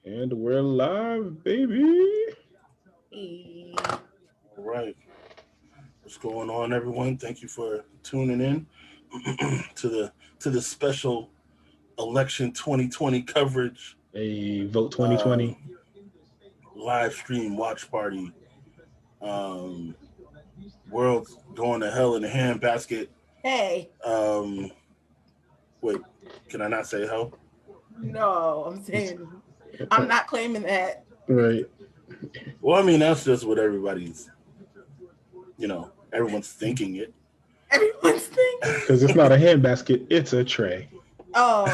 And we're live, baby. Hey. All right. What's going on, everyone? Thank you for tuning in to the special election 2020 coverage A vote um, 2020. live stream watch party. Um, World going to hell in a handbasket. Hey. Um, Wait, can I not say hell? No, I'm saying I'm not claiming that. Right. Well, I mean that's just what everyone's thinking it. Everyone's thinking. Because it's not a handbasket, it's a tray. Oh,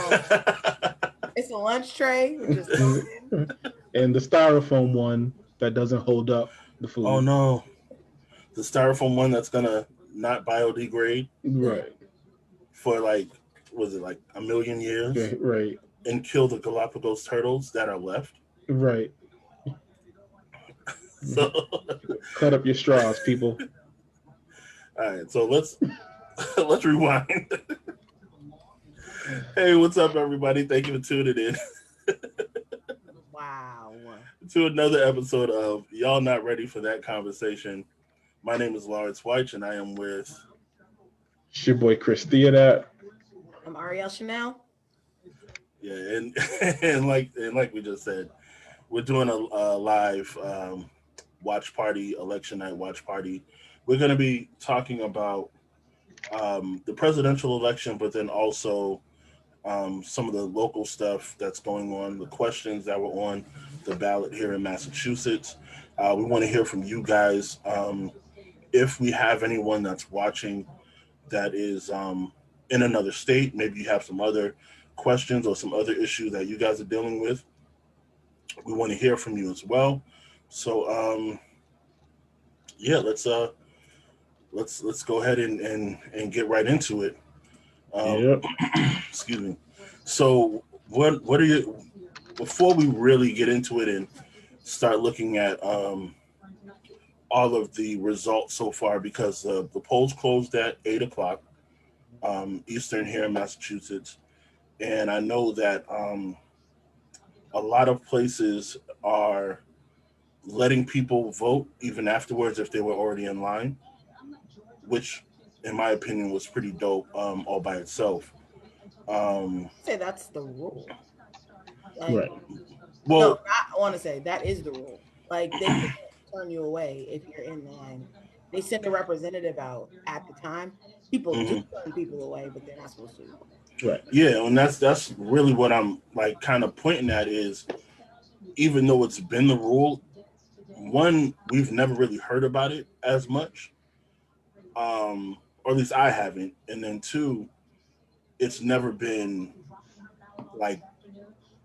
it's a lunch tray with just thrown in. And the styrofoam one that doesn't hold up the Oh food. no, the styrofoam one that's gonna not biodegrade Right. for like was it like a million years Okay, right. and kill the Galapagos turtles that are left. Right. So Cut up your straws, people. all right, so let's let's rewind. Hey, what's up, everybody? Thank you for tuning in Wow. to another episode of Y'all Not Ready for That Conversation. My name is Lawrence White, and I am with. It's your boy Chris Theodat. I'm Ariel Chanel. Yeah, and and like we just said, we're doing a live watch party, election night watch party. We're going to be talking about the presidential election, but then also some of the local stuff that's going on, the questions that were on the ballot here in Massachusetts. We want to hear from you guys. If we have anyone that's watching that is in another state, maybe you have some other questions or some other issues that you guys are dealing with, we want to hear from you as well. So yeah, let's go ahead and get right into it. Um, Yep. excuse me. So what are you before we really get into it and start looking at all of the results so far because the polls closed at 8 o'clock Eastern here in Massachusetts, and I know that a lot of places are letting people vote even afterwards if they were already in line, which in my opinion was pretty dope all by itself. Um, Say that's the rule. Like, Right. no, well, not I want to say that is the rule. Like, they can't turn you away if you're in line. They send a representative out at the time. People do mhm. turn people away, but they're not supposed to. Right. Yeah, and that's really what I'm like kind of pointing at is even though it's been the rule, one we've never really heard about it as much, or at least I haven't, and then two, it's never been like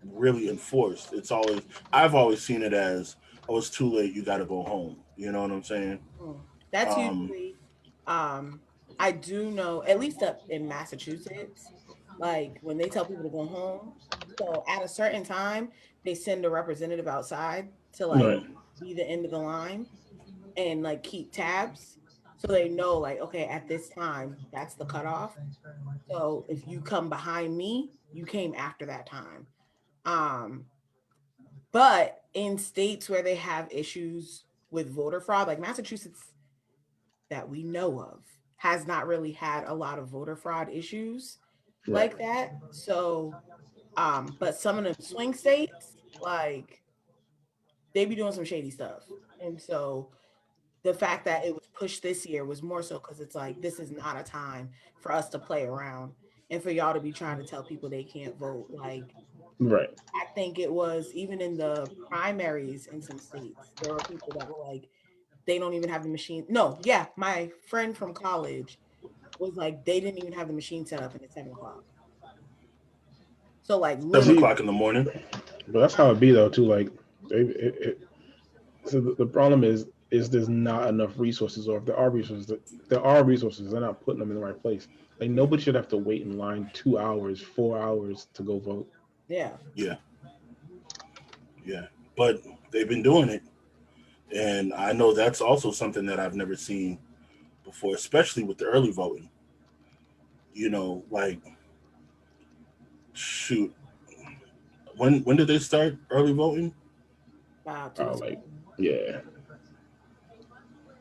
really enforced. It's always I've always seen it as oh it's too late, you got to go home. You know what I'm saying? Mm. That's Um, usually, um, I do know, at least up in Massachusetts, like when they tell people to go home, so at a certain time, they send a representative outside to like Right. mhm. be the end of the line and like keep tabs. So they know, like, okay, at this time, that's the cutoff. So if you come behind me, you came after that time. Um, but in states where they have issues with voter fraud, like Massachusetts that we know of has not really had a lot of voter fraud issues Right. like that. So, but some of the swing states, like they be doing some shady stuff. And so the fact that it was pushed this year was more so because it's like this is not a time for us to play around and for y'all to be trying to tell people they can't vote. Like Right. I think it was even in the primaries in some states, there were people that were like, they don't even have the machine. No, yeah, my friend from college was like they didn't even have the machine set up and it's 7 o'clock. So like seven See, o'clock in literally, the morning. but that's how it be though too. Like, so the problem is there's not enough resources, or if there are resources, they're not putting them in the right place. Like nobody should have to wait in line 2 hours, 4 hours to go vote. yeah. Yeah, yeah, but they've been doing it, and I know that's also something that I've never seen before, especially with the early voting. Like shoot, when did they start early voting? Wow, Oh, like, yeah,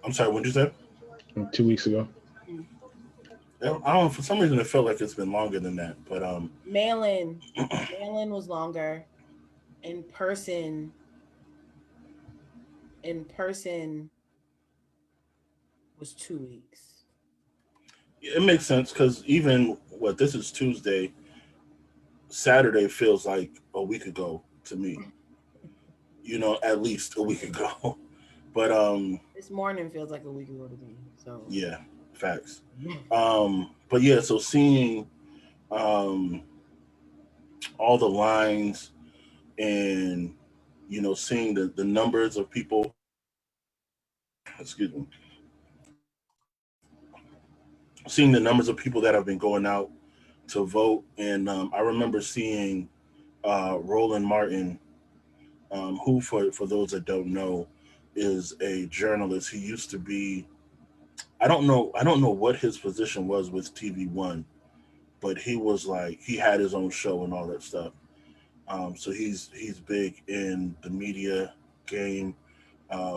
I'm sorry, when did you say? 2 weeks ago. I don't know. For some reason, it felt like it's been longer than that. But mail-in was longer. In person was 2 weeks. it makes sense because even what this is Tuesday, Saturday feels like a week ago to me. At least a week ago. But This morning feels like a week ago to me. So yeah, facts. But yeah, so seeing um all the lines and seeing the numbers of people, excuse me, seeing the numbers of people that have been going out to vote. And I remember seeing Roland Martin, who for those that don't know is a journalist. He used to be, I don't know what his position was with TV1, but he was like, he had his own show and all that stuff. So he's big in the media game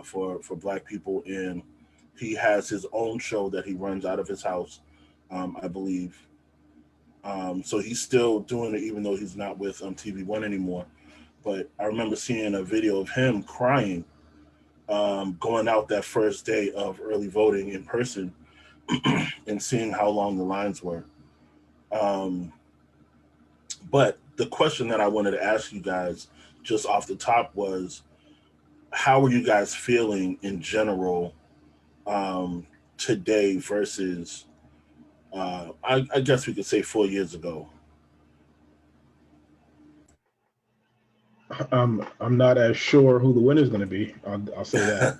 for Black people, and he has his own show that he runs out of his house, I believe. So he's still doing it, even though he's not with TV1 anymore. But I remember seeing a video of him crying, going out that first day of early voting in person, and seeing how long the lines were. Um, but the question that I wanted to ask you guys just off the top was, how are you guys feeling in general today versus, I guess we could say 4 years ago? I'm not as sure who the winner is going to be. I'll say that.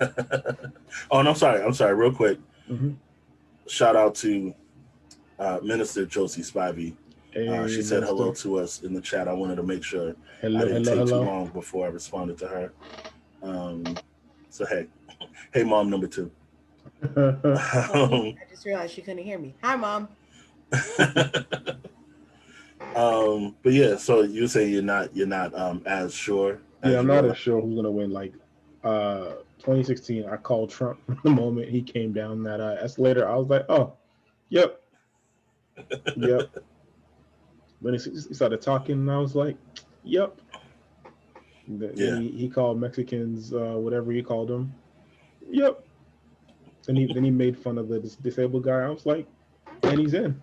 Oh, and I'm sorry. Real quick, Mm-hmm. shout out to Minister Josie Spivey. Hey, She said hello Minister. to us in the chat. I wanted to make sure I Hello, didn't hello, take too hello. long before I responded to her. So hey, mom number two. I just realized she couldn't hear me. Hi, Mom. But yeah, so you say you're not as sure Yeah, as I'm you not were. as sure who's going to win. Like 2016, I called Trump the moment he came down that escalator. I was like, oh, yep, yep. When he started talking, and I was like, yep. Then Yeah, he called Mexicans whatever he called them. Yep. Then he made fun of the disabled guy. I was like, and he's in.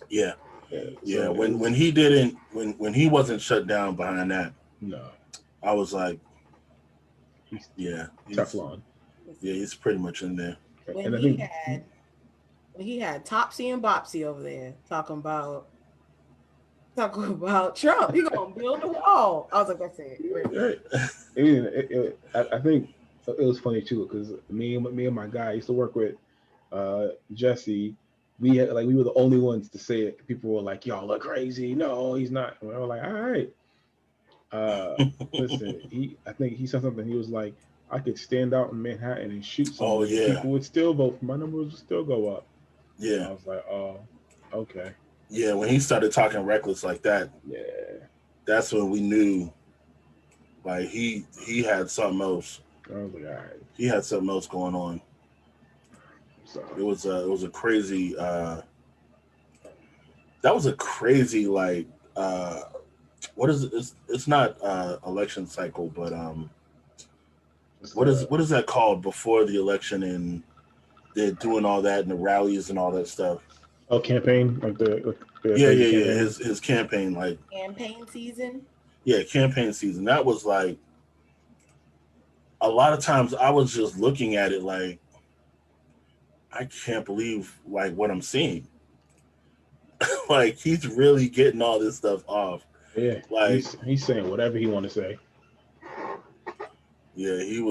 yeah, Yeah, yeah. so it When was he didn't, when he wasn't shut down behind that, no. I was like, He's yeah, Teflon. he's pretty much in there. When And I he think had when he had Topsy and Bopsy over there talking about Trump, he gonna build a wall. I was like, that's it. right. I think it was funny too because me and my guy I used to work with, Jesse. We were the only ones to say it. People were like, "Y'all look crazy." No, he's not. And we were like, "All right." Uh, Listen, I think he said something. He was like, "I could stand out in Manhattan and shoot Oh somebody, and yeah, people would still vote for my numbers would still go up." yeah, I was like, "Oh, okay, yeah. When he started talking reckless like that, yeah." that's when we knew, like he had something else. I was like, "All right." He had something else going on. So It was a crazy. That was a crazy like. What is it? It's not election cycle, but it's, what is that called before the election, and they're doing all that and the rallies and all that stuff. campaign like the Yeah, crazy yeah, yeah. campaign. His campaign, like, Campaign season. yeah, campaign season. That was like, a lot of times I was just looking at it like, I can't believe like what I'm seeing. Like, he's really getting all this stuff off. Yeah, Like, he's saying whatever he want to say. yeah, he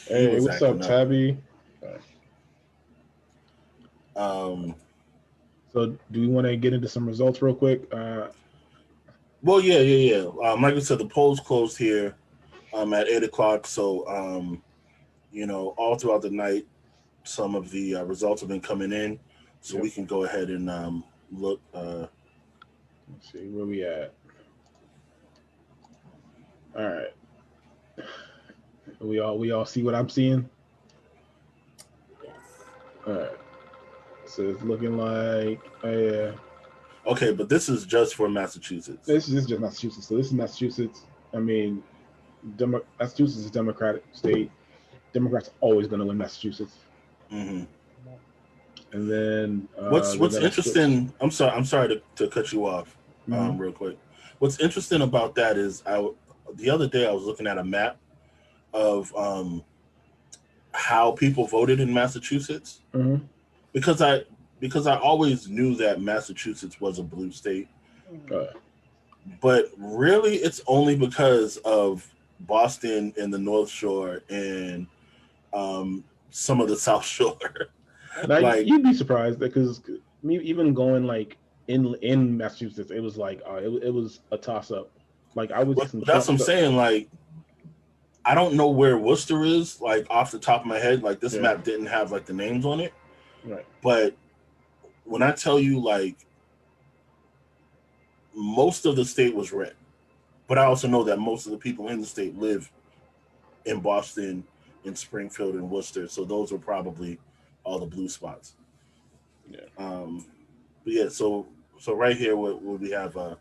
Hey, was what's up, acting up. Tabby? Um, So, do we want to get into some results real quick? well, yeah. Like I said, the polls closed here at 8 o'clock. So, all throughout the night, some of the results have been coming in. So Yep. we can go ahead and look. Let's see where we at. All right. We all see what I'm seeing. Yes. All right. So it's looking like yeah. Okay, but this is just for Massachusetts. This is just Massachusetts. So this is Massachusetts. I mean, Massachusetts is a Democratic state. Democrats are always going to win Massachusetts. Mm-hmm. And then What's they're gonna interesting? I'm sorry to cut you off, Mhm. real quick. What's interesting about that is the other day I was looking at a map of how people voted in Massachusetts Mhm. because I always knew that Massachusetts was a blue state, Mhm. Uh, but really it's only because of Boston and the North Shore and some of the South Shore. now Like, you'd be surprised because me even going like in Massachusetts, it was like it was a toss up. Like I would see well, some that's Trump what I'm stuff. saying. Like, I don't know where Worcester is, like off the top of my head. Like this Yeah. map didn't have like the names on it, Right. but when I tell you like most of the state was red, but I also know that most of the people in the state live in Boston, in Springfield, and Worcester, so those were probably all the blue spots. Yeah. But yeah, so right here, what we have So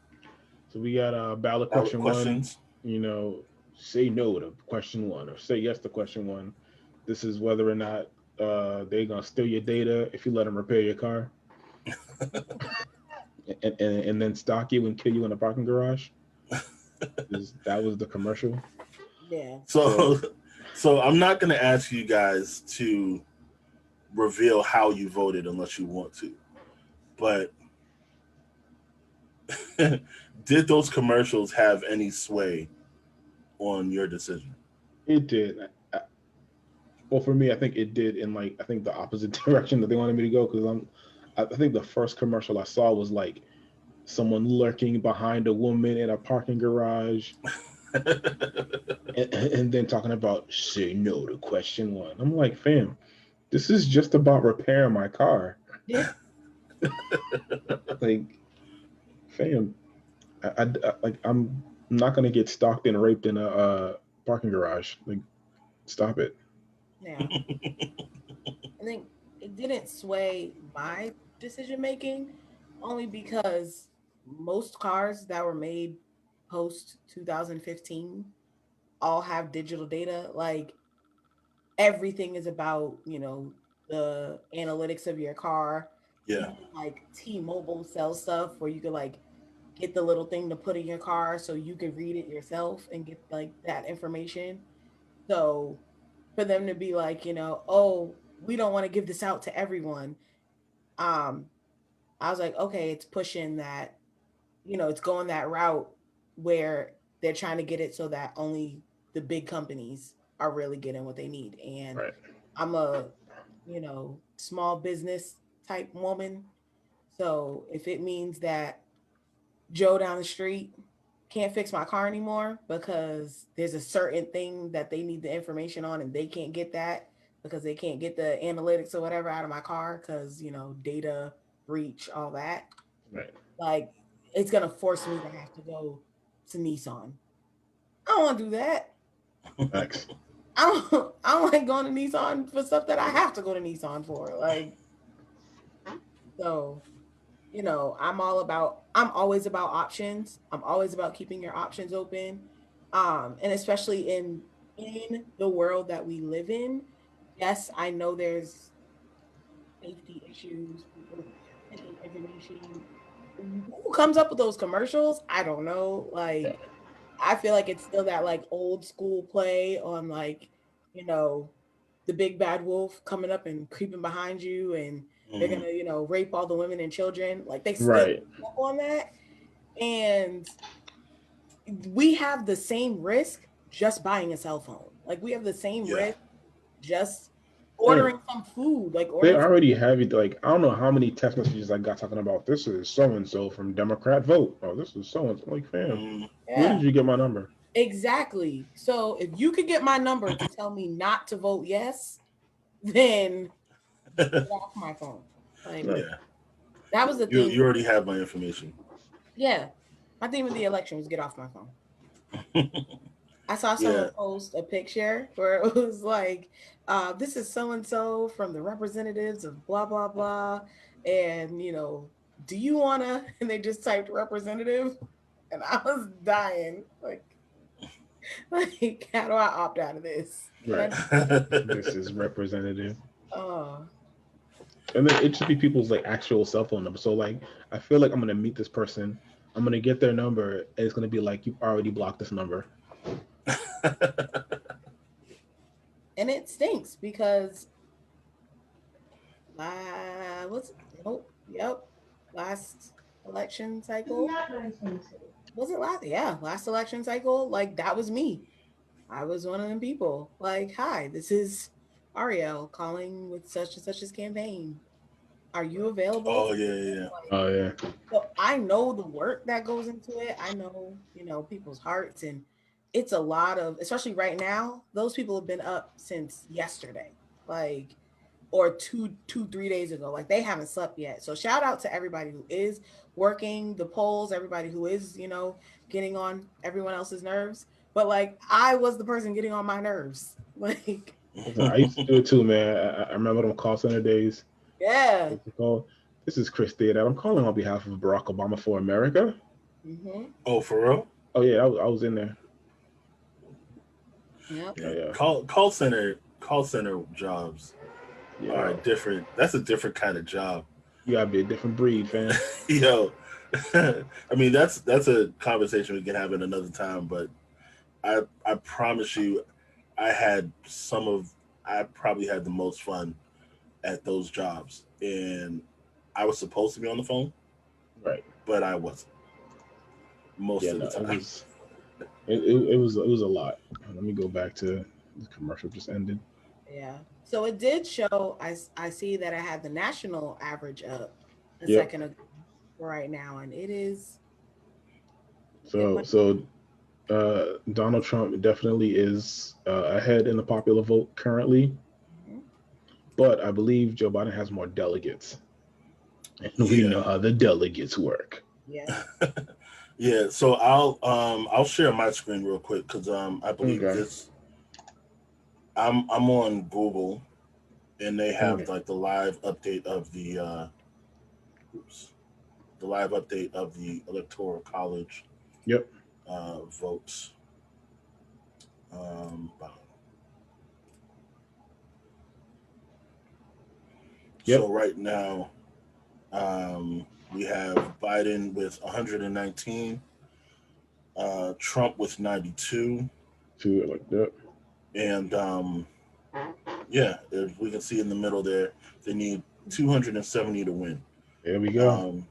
we got ballot ballot question one. questions. You know, say no to question one or say yes to question one. This is whether or not they're gonna steal your data if you let them repair your car, and then stalk you and kill you in a parking garage. That was the commercial. Yeah. So, so I'm not going to ask you guys to reveal how you voted unless you want to, but did those commercials have any sway on your decision? It did. Well, for me, I think it did in like I think the opposite direction that they wanted me to go because I think the first commercial I saw was like someone lurking behind a woman in a parking garage, and then talking about say no to question one. I'm like, fam, this is just about repairing my car. Yeah. Like, fam, like I'm not gonna get stalked and raped in a parking garage. Like, stop it. Yeah. I think it didn't sway my decision making only because most cars that were made post 2015 all have digital data. Like everything is about, the analytics of your car. Yeah. Even like T-Mobile sells stuff where you could like get the little thing to put in your car so you can read it yourself and get like that information. So for them to be like, oh, we don't want to give this out to everyone. Um, I was like, okay, it's pushing that, it's going that route where they're trying to get it so that only the big companies are really getting what they need. And Right. I'm a, small business type woman. So if it means that Joe down the street can't fix my car anymore because there's a certain thing that they need the information on and they can't get that because they can't get the analytics or whatever out of my car because, data breach, all that. Right. Like, it's going to force me to have to go to Nissan. I don't want to do that. Facts. I don't like going to Nissan for stuff that I have to go to Nissan for. Like, so I'm always about options. I'm always about keeping your options open. And especially in the world that we live in, yes, I know there's safety issues, people taking information. Who comes up with those commercials? I don't know. Like I feel like it's still that like old school play on like, you know, the big bad wolf coming up and creeping behind you and they're Mhm. gonna, rape all the women and children. Like they still Right. pick up on that. And we have the same risk just buying a cell phone. Like we have the same Yeah. risk just Fam, ordering some food, like they ordering some already have it. Like I don't know how many text messages I got talking about this is so and so from Democrat vote. Oh, this is so and so. Like, fam, Mm, where did yeah. you get my number? Exactly. So if you could get my number to tell me not to vote yes, then get off my phone. Like Right. yeah. that was the You thing. already have my information. Yeah. My theme of the election was get off my phone. I saw someone Yeah. post a picture where it was like, this is so and so from the representatives of blah, blah, blah. And, do you want to? And they just typed representative. And I was dying. Like, how do I opt out of this? And I Right. just, This is representative. oh, And then it should be people's like actual cell phone number. So like I feel like I'm gonna meet this person, I'm gonna get their number, and it's gonna be like you've already blocked this number. and it stinks because what's nope, yep, last election cycle was it last? Yeah, last election cycle. Like that was me. I was one of them people. Like, hi, this is Ariel calling with such and such's campaign. Are you available Oh to? yeah, yeah. Oh yeah. So I know the work that goes into it. I know, people's hearts, and it's a lot of, especially right now, those people have been up since yesterday. Like, or 3 days ago. Like they haven't slept yet. So shout out to everybody who is working the polls, everybody who is, getting on everyone else's nerves. But like I was the person getting on my nerves. Like, So I used to do it too, man. I remember them call center days. yeah. What's it called? This is Chris Theodore. I'm calling on behalf of Barack Obama for America. Mm-hmm. Oh, for real? Oh yeah, I was in there. Yep. Oh Yeah. yeah, Call center jobs are yeah. different. That's a different kind of job. You gotta be a different breed, fam. Yo, I mean that's a conversation we can have in another time. But I promise you, I had some of I probably had the most fun at those jobs, and I was supposed to be on the phone, Right. but I wasn't most Yeah. of No, the it time. was. It was a lot. Let me go back to the commercial just ended. Yeah. So it did show. I see that I had the national average up a Yep. second ago right now, and it is. It So went. so Donald Trump definitely is ahead in the popular vote currently, Mhm. but I believe Joe Biden has more delegates, and we Yeah, know how the delegates work. Yeah. yeah. So I'll share my screen real quick because I believe Okay. this. I'm on Google, and they have Okay. like the live update of oops, the live update of the electoral college Yep. votes. Um, Yep. so right now, we have Biden with 119, Trump with 92, To it like that. and yeah, if we can see in the middle there, they need 270 to win. There we go. Um,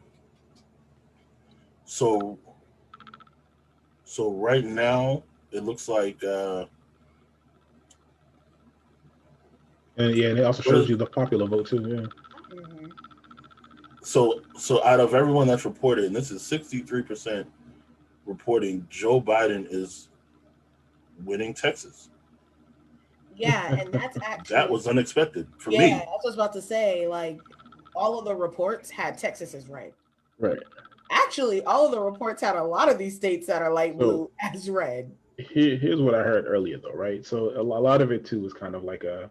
so so right now it looks like And yeah, and it also what shows is you the popular vote too. Yeah. Hmm. so out of everyone that's reported, and this is 63% reporting, Joe Biden is winning Texas. Yeah, and that's That actually. was unexpected for Yeah, me. that's what I was about to say. Like, all of the reports had Texas as red. Right. Actually, all of the reports had a lot of these states that are light So blue as red. here's what I heard earlier though, right? So a lot of it too is kind of like a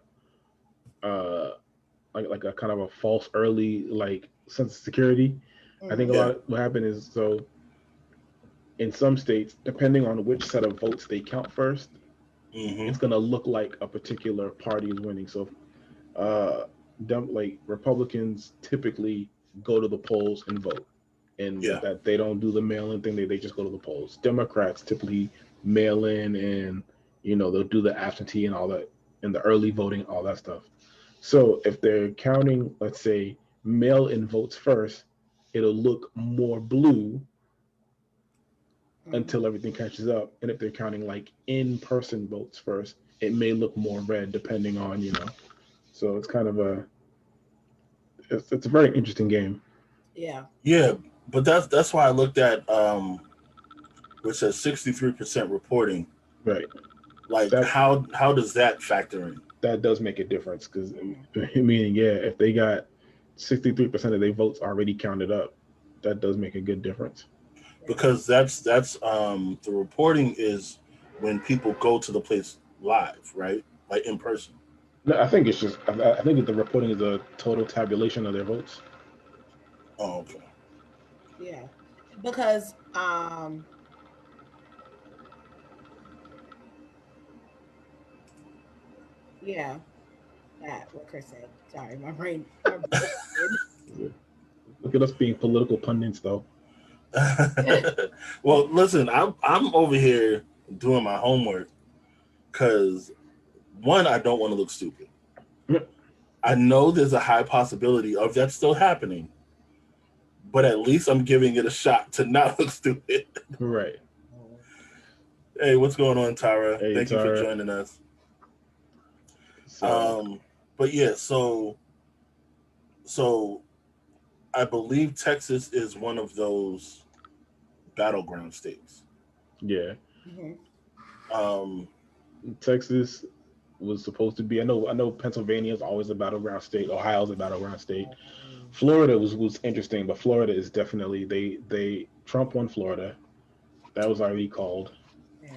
uh like a kind of a false early like sense of security. I think a Hmm. Yeah. lot of what happened is so in some states, depending on which set of votes they count first, Hmm. it's gonna look like a particular party is winning. So uh like Republicans typically go to the polls and vote. And with Yeah. that, they don't do the mail-in thing, they just go to the polls. Democrats typically mail in and they'll do the absentee and all that and the early voting, all that stuff. So if they're counting, let's say, mail-in votes first, it'll look more blue Hmm. until everything catches up. And if they're counting like in-person votes first, it may look more red depending on. So it's kind of it's a very interesting game. Yeah. Yeah. But that's why I looked at which says 63% reporting. Right. Like That how does that factor in? that does make a difference because Hmm. meaning yeah, if they got 63% of their votes already counted up, that does make a good difference. because that's the reporting is when people go to the place live, right? Like in person. No, I think it's just. I think that the reporting is a total tabulation of their votes. Oh, okay. Yeah, because yeah, that what Chris said. Sorry, my brain Look at us being political pundits, though. Well, listen, I'm over here doing my homework because one, I don't want to look stupid. I know there's a high possibility of that still happening, but at least I'm giving it a shot to not look stupid. Right. Hey, what's going on, Tara? Hey, Thank you for Tara. joining us. So But yeah, so I believe Texas is one of those battleground states. yeah, Mhm. Um, Texas was supposed to be. I know Pennsylvania is always a battleground state. Ohio's a battleground state. Florida was interesting, but Florida is definitely they Trump won Florida. That was already called. Yeah.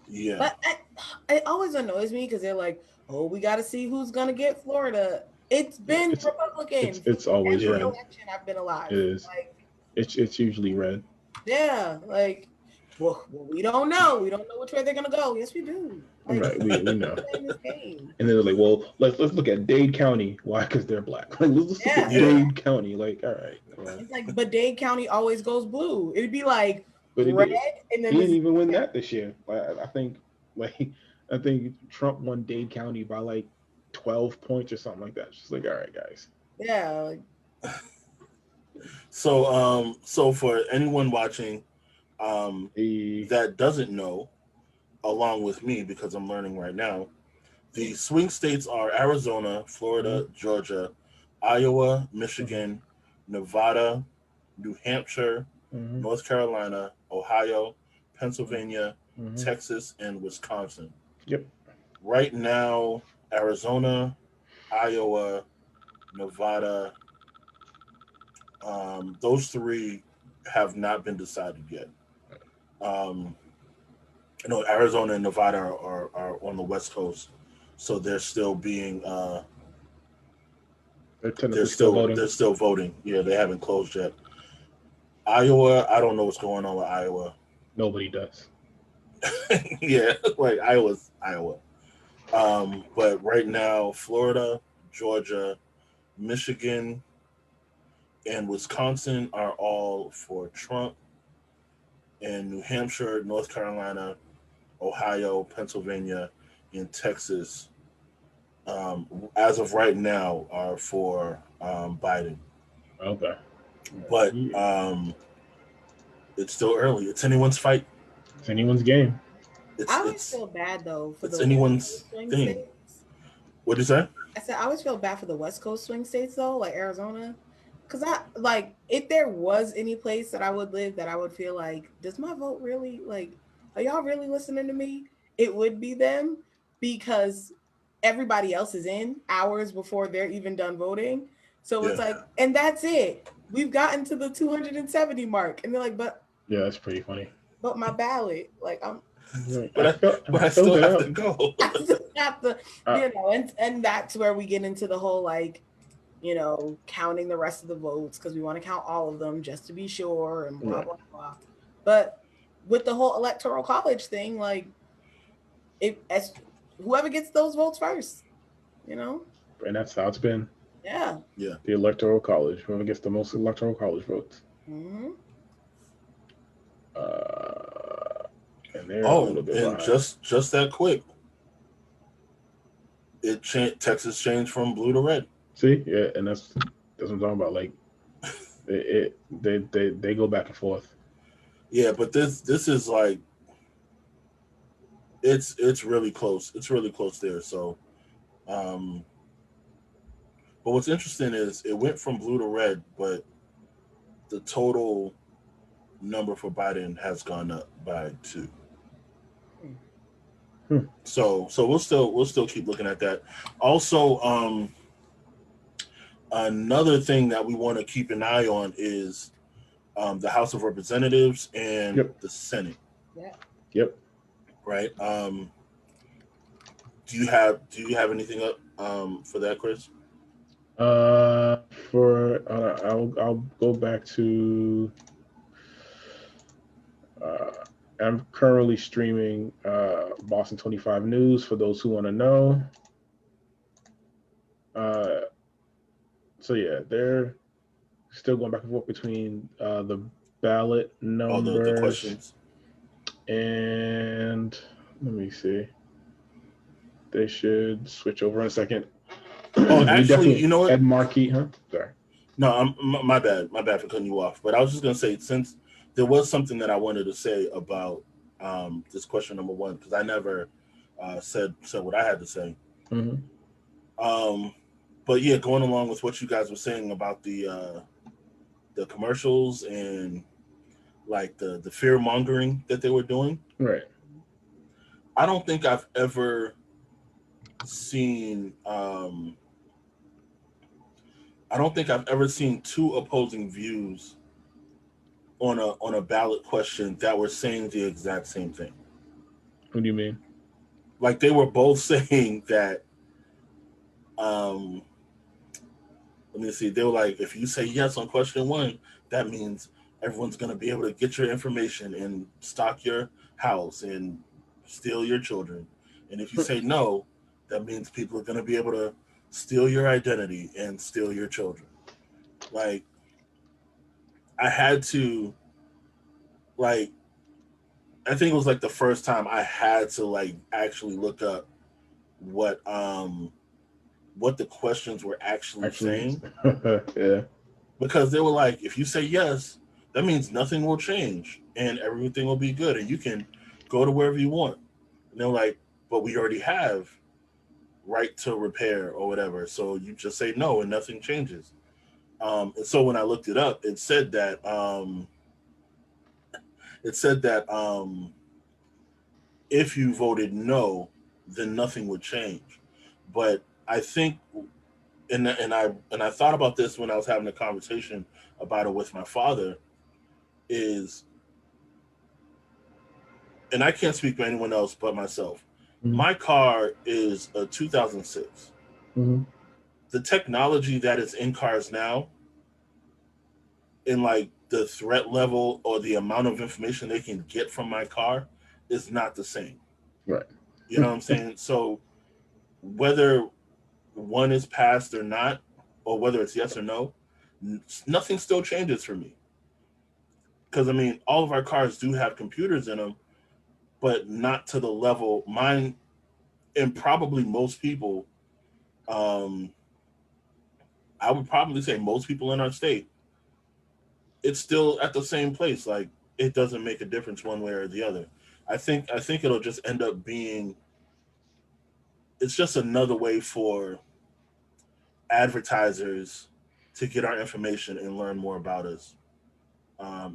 yeah, But it always annoys me because they're like, "Oh, we got to see who's gonna get Florida." It's been It's Republican for it's always every yeah. red. election I've been alive. It is. Like, It's usually red. yeah, like, well, we don't know. We don't know which way they're gonna go. Yes, we do. Like, Right. We know. playing this game. And then they're like, well, let's look at Dade County. Why? Because they're black. Like, let's look at Yeah, Yeah. Dade County. Like, all right. Well, it's like, but Dade County always goes blue. It'd be like but red, and he then didn't this. even win that this year. Like I think Trump won Dade County by like 12 points or something like that. It's just like, all right, guys. Yeah, like, So for anyone watching, He, that doesn't know, along with me because I'm learning right now, the swing states are Arizona, Florida, Georgia, Iowa, Michigan, Nevada, New Hampshire, mhm, North Carolina, Ohio, Pennsylvania, mhm. Texas, and Wisconsin. Yep. Right now, Arizona, Iowa, Nevada, those three have not been decided yet. Um, Arizona and Nevada are on the West Coast, so they're still being They're technically still voting. they're still voting. Yeah, they haven't closed yet. Iowa, I don't know what's going on with Iowa. Nobody does. Yeah, like Iowa's Iowa. But right now, Florida, Georgia, Michigan, and Wisconsin are all for Trump, and New Hampshire, North Carolina, Ohio, Pennsylvania, and Texas, as of right now, are for Biden. Okay. But Yeah. it's still early. It's anyone's fight. It's anyone's game. I always It's feel bad though for it's the anyone's swing thing. states. What'd you say? I said I always feel bad for the West Coast swing states though, like Arizona, because I like if there was any place that I would live that I would feel like, does my vote really like? Are y'all really listening to me? It would be them because everybody else is in hours before they're even done voting. So it's Yeah. like, and that's it. We've gotten to the 270 mark, and they're like, Yeah, that's pretty funny. but my ballot, like I'm Right. But I filled still it have out. to go. I just have to, Uh, and that's where we get into the whole like, counting the rest of the votes because we want to count all of them just to be sure and blah Right. blah blah. But with the whole electoral college thing, like, if as whoever gets those votes first, you know, And that's how it's been. yeah. The electoral college. Whoever gets the most electoral college votes. Hmm. And they're a Oh, little bit and behind. just that quick, Texas changed from blue to red. See, yeah, and that's what I'm talking about. Like, they go back and forth. Yeah, but this is like it's really close. It's really close there. So, but what's interesting is it went from blue to red, but the total number for Biden has gone up by 2. So we'll still keep looking at that. Also, another thing that we want to keep an eye on is the House of Representatives and Yep. the Senate. Yeah. Yep. Right. Do you have anything up for that, Chris? I'll go back to. I'm currently streaming Boston 25 News for those who want to know. So yeah, they're still going back and forth between the ballot numbers the questions. And let me see. They should switch over in a second. Oh, actually, you know what? Ed Markey, huh? Sorry. No, my bad. My bad for cutting you off. But I was just gonna say, since there was something that I wanted to say about this question number one, because I never said what I had to say. Mm-hmm. But yeah, going along with what you guys were saying about the commercials and like the fear mongering that they were doing. Right. I don't think I've ever seen two opposing views on a ballot question that were saying the exact same thing. What do you mean? Like they were both saying that let me see, they were like, if you say yes on question one, that means everyone's going to be able to get your information and stock your house and steal your children. And if you say no, that means people are going to be able to steal your identity and steal your children. Like, I had to, like, I think it was like the first time I had to like actually look up what the questions were actually saying. Yeah. Because they were like, if you say yes, that means nothing will change and everything will be good and you can go to wherever you want. And they're like, but we already have right to repair or whatever. So you just say no and nothing changes. And so when I looked it up, it said that if you voted no, then nothing would change. But I think, and I thought about this when I was having a conversation about it with my father, is, and I can't speak for anyone else but myself. Mm-hmm. My car is a 2006. Mm-hmm. The technology that is in cars now, in like the threat level or the amount of information they can get from my car, is not the same. Right. You know what I'm saying? So whether one is passed or not, or whether it's yes or no, nothing still changes for me. Because I mean, all of our cars do have computers in them, but not to the level mine, and probably most people. I would probably say most people in our state, it's still at the same place. Like, it doesn't make a difference one way or the other. I think it'll just end up being, it's just another way for advertisers to get our information and learn more about us.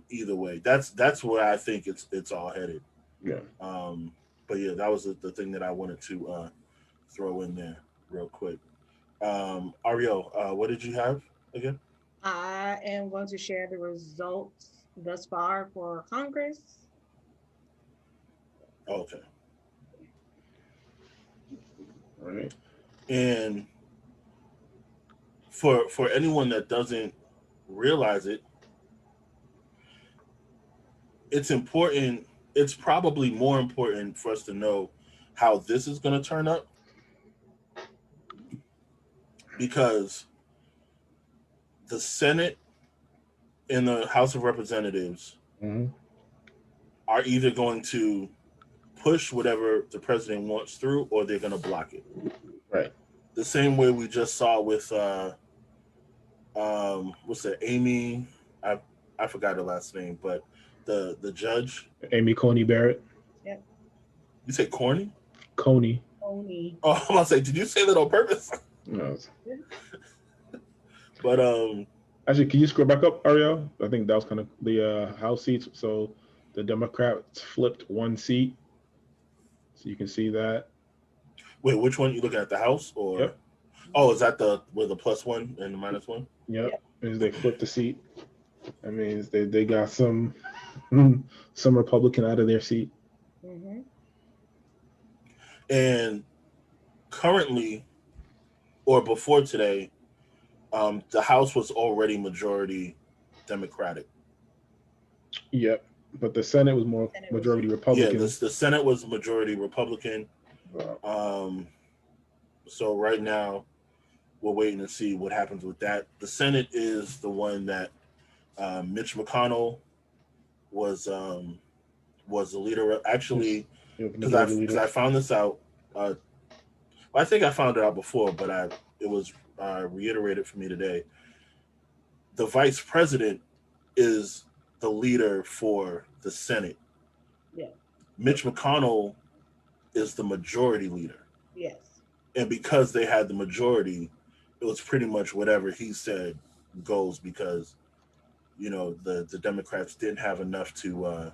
Either way, that's where I think it's all headed. Yeah. But yeah, that was the thing that I wanted to throw in there real quick. Ariel, what did you have again? I am going to share the results thus far for Congress. Okay. All right. And for anyone that doesn't realize it, it's important. It's probably more important for us to know how this is going to turn up, because the Senate and the House of Representatives are either going to push whatever the president wants through, or they're going to block it. Right. The same way we just saw with what's that? Amy, I forgot her last name, but the judge, Amy Coney Barrett. Yep. You say Coney? Coney. Coney. Oh, I'm gonna say, did you say that on purpose? No. But actually, can you scroll back up, Ariel? I think that was kind of the House seats. So the Democrats flipped one seat, so you can see that. Wait, which one? You looking at the House or? Yep. Oh, is that with the +1 and the -1? Yep. As they flipped the seat. I mean, they got some Republican out of their seat. Mhm. And currently, or before today, the House was already majority Democratic. Yep, but the Senate was more Senate was- majority Yeah, Republican. the Senate was majority Republican. Uh, So right now, we're waiting to see what happens with that. The Senate is the one that Mitch McConnell was the leader. Actually, the because majority leader. I found this out. I think I found it out before, but it was reiterated for me today. The vice president is the leader for the Senate. Yeah. Mitch McConnell is the majority leader. Yes. And because they had the majority, it was pretty much whatever he said goes, because the Democrats didn't have enough to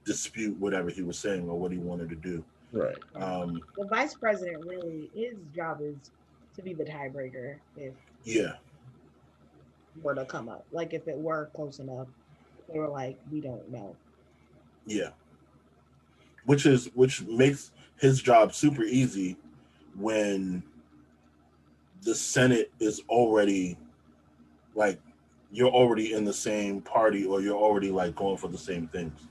dispute whatever he was saying or what he wanted to do. Right. The vice president really, his job is to be the tiebreaker if Yeah. were to come up. Like if it were close enough, they were like, we don't know. Yeah. Which makes his job super easy when the Senate is already like, you're already in the same party, or you're already like going for the same things.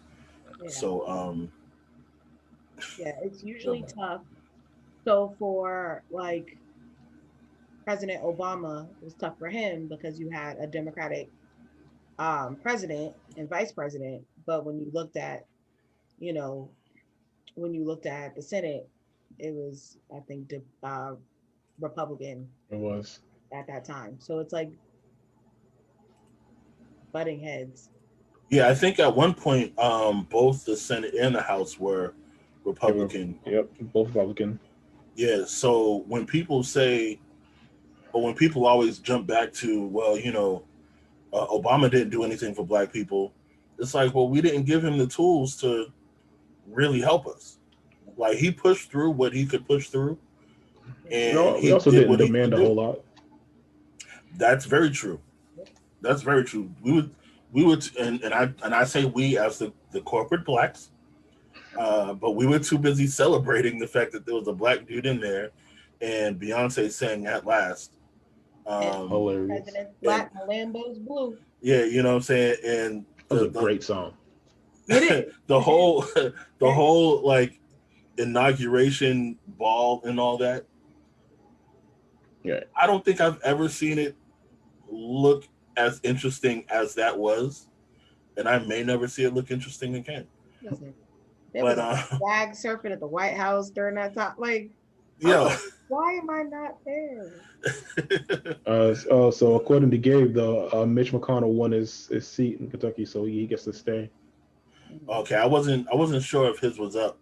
Yeah. So Yeah, it's usually tough. So for like President Obama, it was tough for him because you had a Democratic president and vice president. But when you looked at, the Senate, it was, I think, Republican It was. at that time. So it's like butting heads. yeah, I think at one point both the Senate and the House were Republican. Yep, both Republican. Yeah, so when people say, or when people always jump back to, well, Obama didn't do anything for Black people, it's like, well, we didn't give him the tools to really help us. Like, he pushed through what he could push through, and We also didn't what he demand could a do. whole lot. That's very true. That's very true. We would, and I say we as the corporate Blacks, but we were too busy celebrating the fact that there was a Black dude in there, and Beyonce sang "At Last." Hilarious. President's black, Lambo's blue. Yeah, you know what I'm saying, and That was a great song. the whole like inauguration ball and all that. Yeah. I don't think I've ever seen it look as interesting as that was, and I may never see it look interesting again. Listen, there But was a flag surfing at the White House during that time. Like, yeah. why am I not there? So according to Gabe, though, Mitch McConnell won his seat in Kentucky, so he gets to stay. Okay, I wasn't sure if his was up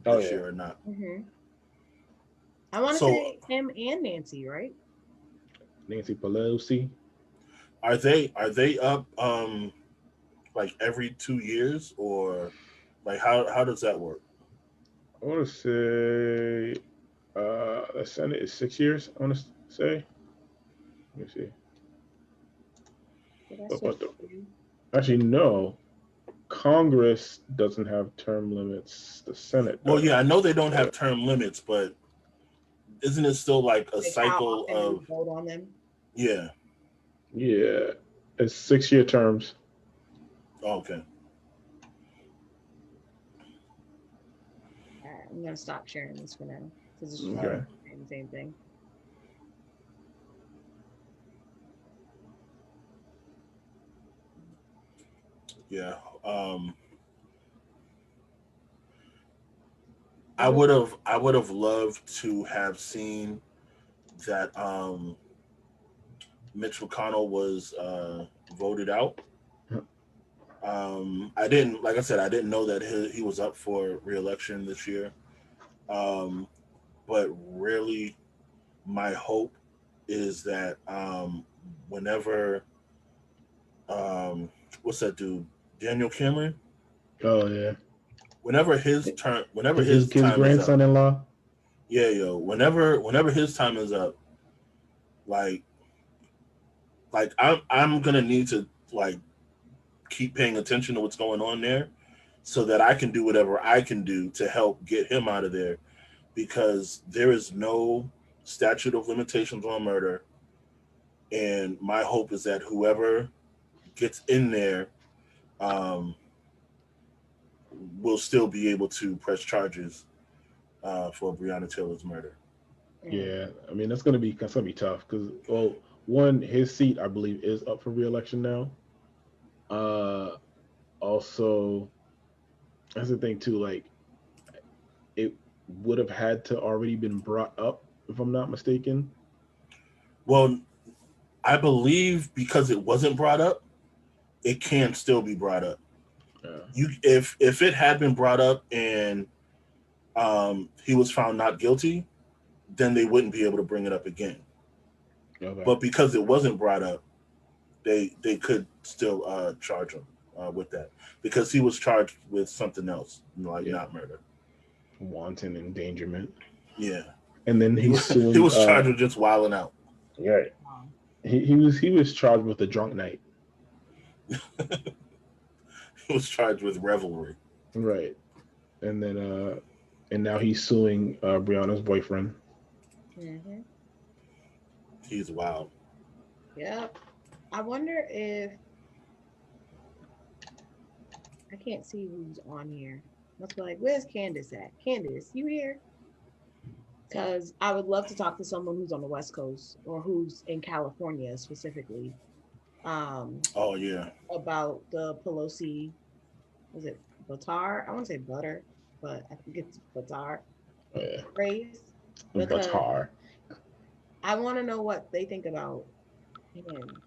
this year or not. Mm-hmm. I want to say him and Nancy, right? Nancy Pelosi. Are they up like every 2 years, or like how does that work? I want to say the Senate is 6 years. I want to say. Let me see. Did I search for you? Actually, no. Congress doesn't have term limits. The Senate does. Well, yeah, I know they don't have term limits, but isn't it still like a Like, cycle how often of we vote on them? yeah? Yeah, it's 6-year terms. Oh, okay. All right, I'm gonna stop sharing this for now because it's Okay. the same thing. Yeah. I would have loved to have seen that Mitch McConnell was voted out. I didn't, like I said, I didn't know that he was up for re-election this year. But really, my hope is that whenever what's that dude, Daniel Cameron? Oh yeah. Whenever his turn, whenever his time is up, grandson-in-law. yeah, whenever his time is up, like like I'm gonna need to like keep paying attention to what's going on there, so that I can do whatever I can do to help get him out of there, because there is no statute of limitations on murder, and my hope is that whoever gets in there um, will still be able to press charges for Breonna Taylor's murder. Yeah, I mean that's gonna be tough because well, one, his seat I believe is up for re-election now. Also, that's the thing too. Like, it would have had to already been brought up if I'm not mistaken. Well, I believe because it wasn't brought up, it can still be brought up. Yeah. If it had been brought up and he was found not guilty, then they wouldn't be able to bring it up again. Okay. But because it wasn't brought up, they could still charge him with that, because he was charged with something else, like not murder. Wanton endangerment. Yeah. And then he's suing. He was charged with just wilding out. Right. He was charged with a drunk night. He was charged with revelry. Right. And then and now he's suing Breonna's boyfriend. Mm-hmm. He's wild. Yep. I wonder if I can't see who's on here. Let's be like, where's Candace at? Candace, you here? Because I would love to talk to someone who's on the West Coast or who's in California specifically. Oh yeah. About the Pelosi, was it Batar? I want to say Butter, but I think it's Batar race. Because Batar. I want to know what they think about him.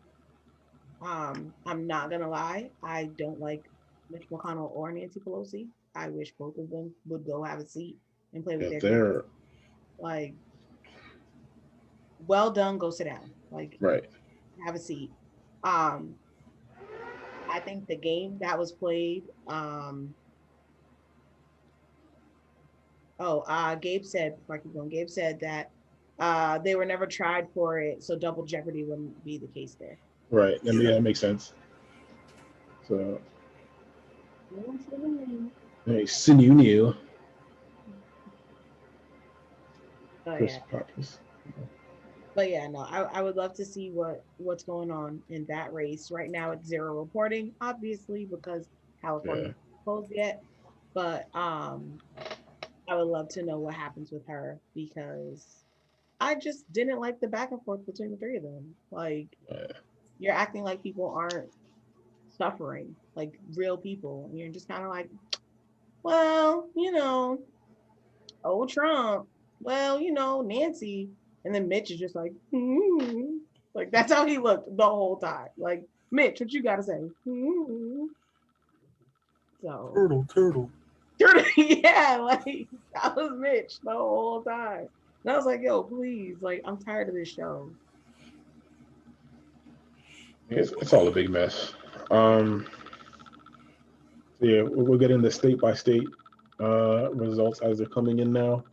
I'm not gonna lie, I don't like Mitch McConnell or Nancy Pelosi. I wish both of them would go have a seat and play with their They're like, well done, go sit down. Like, right. Have a seat. I think the game that was played, Gabe said, before I keep going, Gabe said that they were never tried for it, so double jeopardy wouldn't be the case there. Right. I mean, yeah, that makes sense. So, hey, sinew. But yeah, no, I would love to see what's going on in that race. Right now it's zero reporting, obviously, because California isn't closed yet. But I would love to know what happens with her, because I just didn't like the back and forth between the three of them. Like, you're acting like people aren't suffering, like real people. And you're just kind of like, well, old Trump, well, Nancy. And then Mitch is just like, like that's how he looked the whole time. Like, Mitch, what you got to say? So turtle. Yeah, like that was Mitch the whole time. And I was like, yo, please, like I'm tired of this show. It's all a big mess. Yeah, we're getting the state by state results as they're coming in now.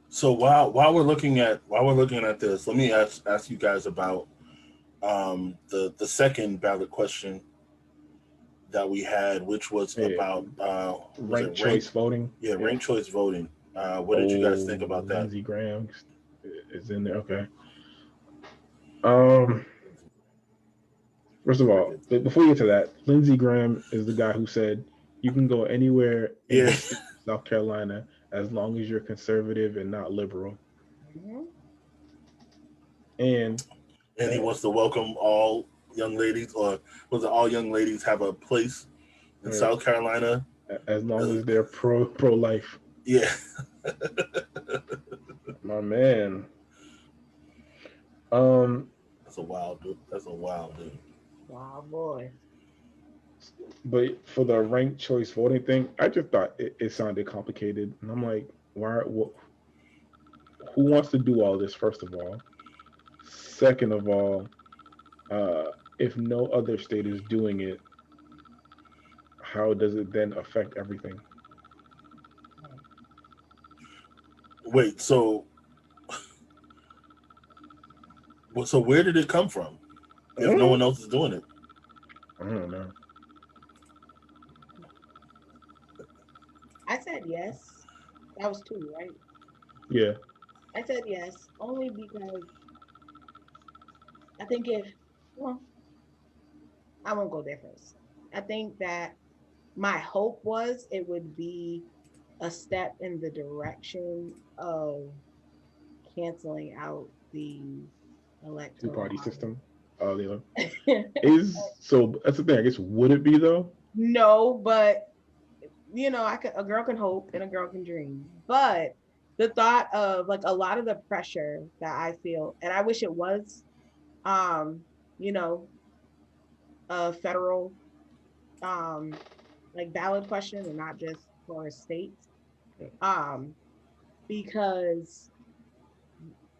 So while we're looking at this, let me ask you guys about the second ballot question that we had, which was about ranked choice voting. Yeah, ranked choice voting. What did you guys think about that? Lindsey Graham is in there. Okay. First of all, before you get to that, Lindsey Graham is the guy who said you can go anywhere in South Carolina as long as you're conservative and not liberal. Mm-hmm. And he wants to welcome all young ladies, or was it all young ladies have a place in South Carolina as long as they're pro-life. Yeah. My man. That's a wild dude. Wow, boy. But for the ranked choice voting thing, I just thought it sounded complicated. And I'm like, who wants to do all this, first of all? Second of all, if no other state is doing it, how does it then affect everything? Wait, so where did it come from? If no one else is doing it, I don't know. I said yes. That was 2, right? Yeah. I said yes, only because I think well, I won't go there first. I think that my hope was it would be a step in the direction of canceling out the electoral Two-party college. system. You know, is so that's the thing. I guess would it be though? No, but a girl can hope and a girl can dream. But the thought of like a lot of the pressure that I feel, and I wish it was, um, you know, a federal, like ballot question and not just for a state, um, because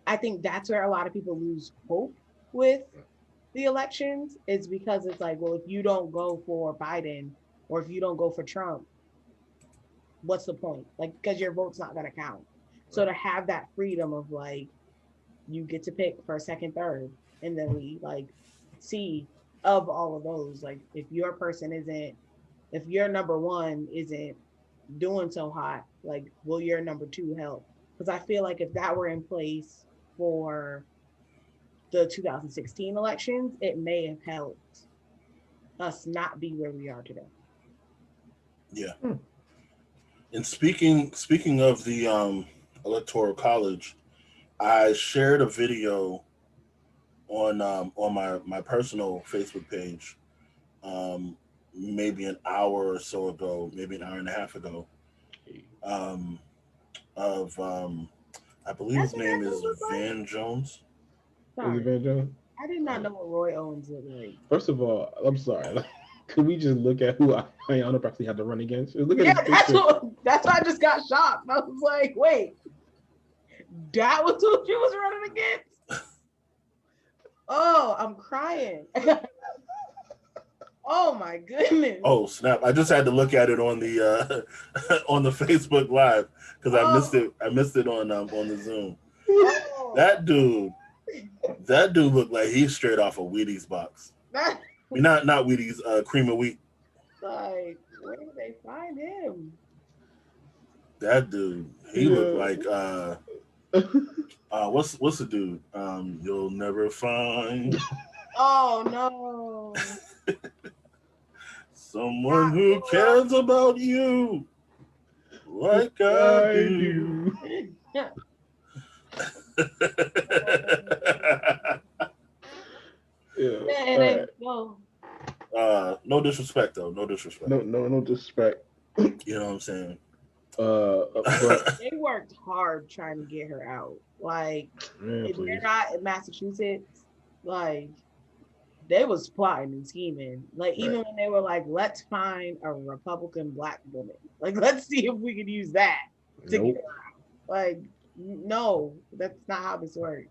I think that's where a lot of people lose hope with the elections is because it's like, well, if you don't go for Biden or if you don't go for Trump, what's the point? Like, because your vote's not going to count. So to have that freedom of like, you get to pick for a second, third, and then we like see of all of those, like if your person isn't, if your number one isn't doing so hot, like will your number two help? Because I feel like if that were in place for the 2016 elections, it may have helped us not be where we are today. yeah. And speaking of the electoral college, I shared a video on my personal Facebook page, maybe an hour or so ago, maybe an hour and a half ago, of I believe his name is Van Jones. Is it Van Jones? I did not know what Roy Owens looked like. First of all, I'm sorry. Could we just look at who Ayanna Pressley had to run against? Look at Yeah, his picture. that's why I just got shocked. I was like, wait, that was who she was running against? Oh, I'm crying. Oh my goodness. Oh snap! I just had to look at it on the on the Facebook Live because I missed it. I missed it on the Zoom. Oh. That dude looked like he's straight off a Wheaties box. That, I mean, not Wheaties, cream of wheat. like, where did they find him? That dude, he looked like what's the dude? You'll never find Oh no. someone who cares about you like I do. Yeah. No disrespect though. No disrespect. No disrespect. You know what I'm saying? But they worked hard trying to get her out. Like, man, if please. they're not in Massachusetts, like they was plotting and scheming. Like even when they were like, let's find a Republican Black woman. Like, let's see if we could use that to get her out. Like, no, that's not how this works.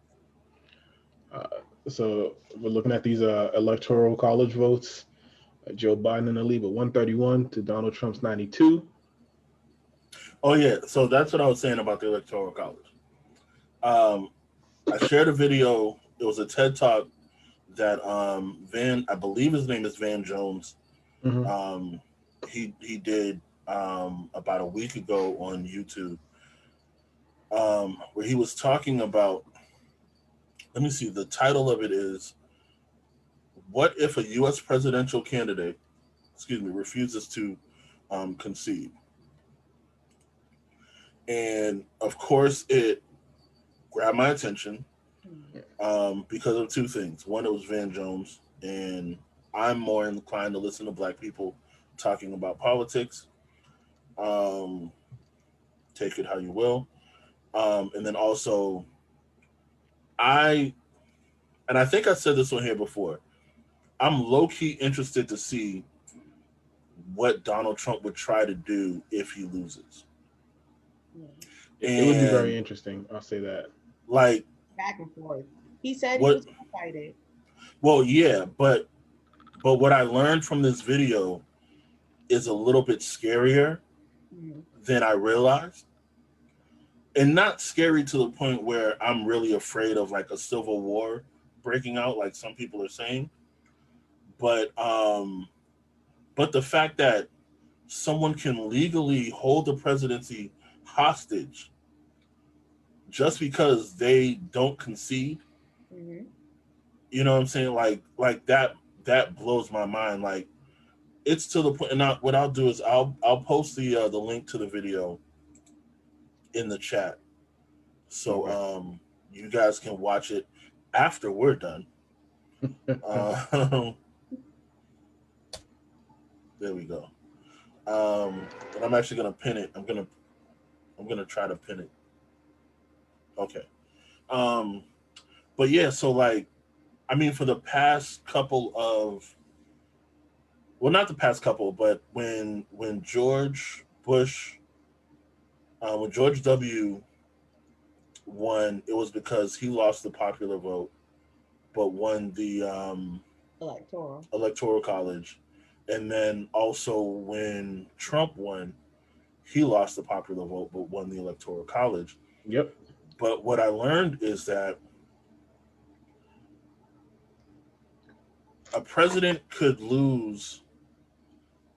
So we're looking at these electoral college votes. Joe Biden in the lead with 131 to Donald Trump's 92. Oh yeah, so that's what I was saying about the electoral college. I shared a video. It was a TED Talk that I believe his name is Van Jones. Mm-hmm. He did about a week ago on YouTube, where he was talking about. Let me see. The title of it is "What if a U.S. presidential candidate, refuses to concede?" And of course, it grabbed my attention because of two things. One, it was Van Jones, and I'm more inclined to listen to Black people talking about politics. Take it how you will. And then also, I think I said this on here before, I'm low-key interested to see what Donald Trump would try to do if he loses. It would be very interesting. I'll say that. Like back and forth. He said he was gonna fight it. Well, yeah, but what I learned from this video is a little bit scarier than I realized. and not scary to the point where I'm really afraid of like a civil war breaking out, like some people are saying. But the fact that someone can legally hold the presidency hostage just because they don't concede, Mhm. you know what I'm saying? Like that blows my mind. Like it's to the point. And what I'll do is I'll post the link to the video in the chat, so you guys can watch it after we're done. There we go. And I'm actually gonna pin it. I'm gonna try to pin it. Okay. Um, but yeah, so like, I mean, for the past couple of, well, not the past couple, but when George Bush, when George W. won, it was because he lost the popular vote, but won the Electoral. electoral college, and then also when Trump won, he lost the popular vote but won the electoral college. Yep. But what I learned is that a president could lose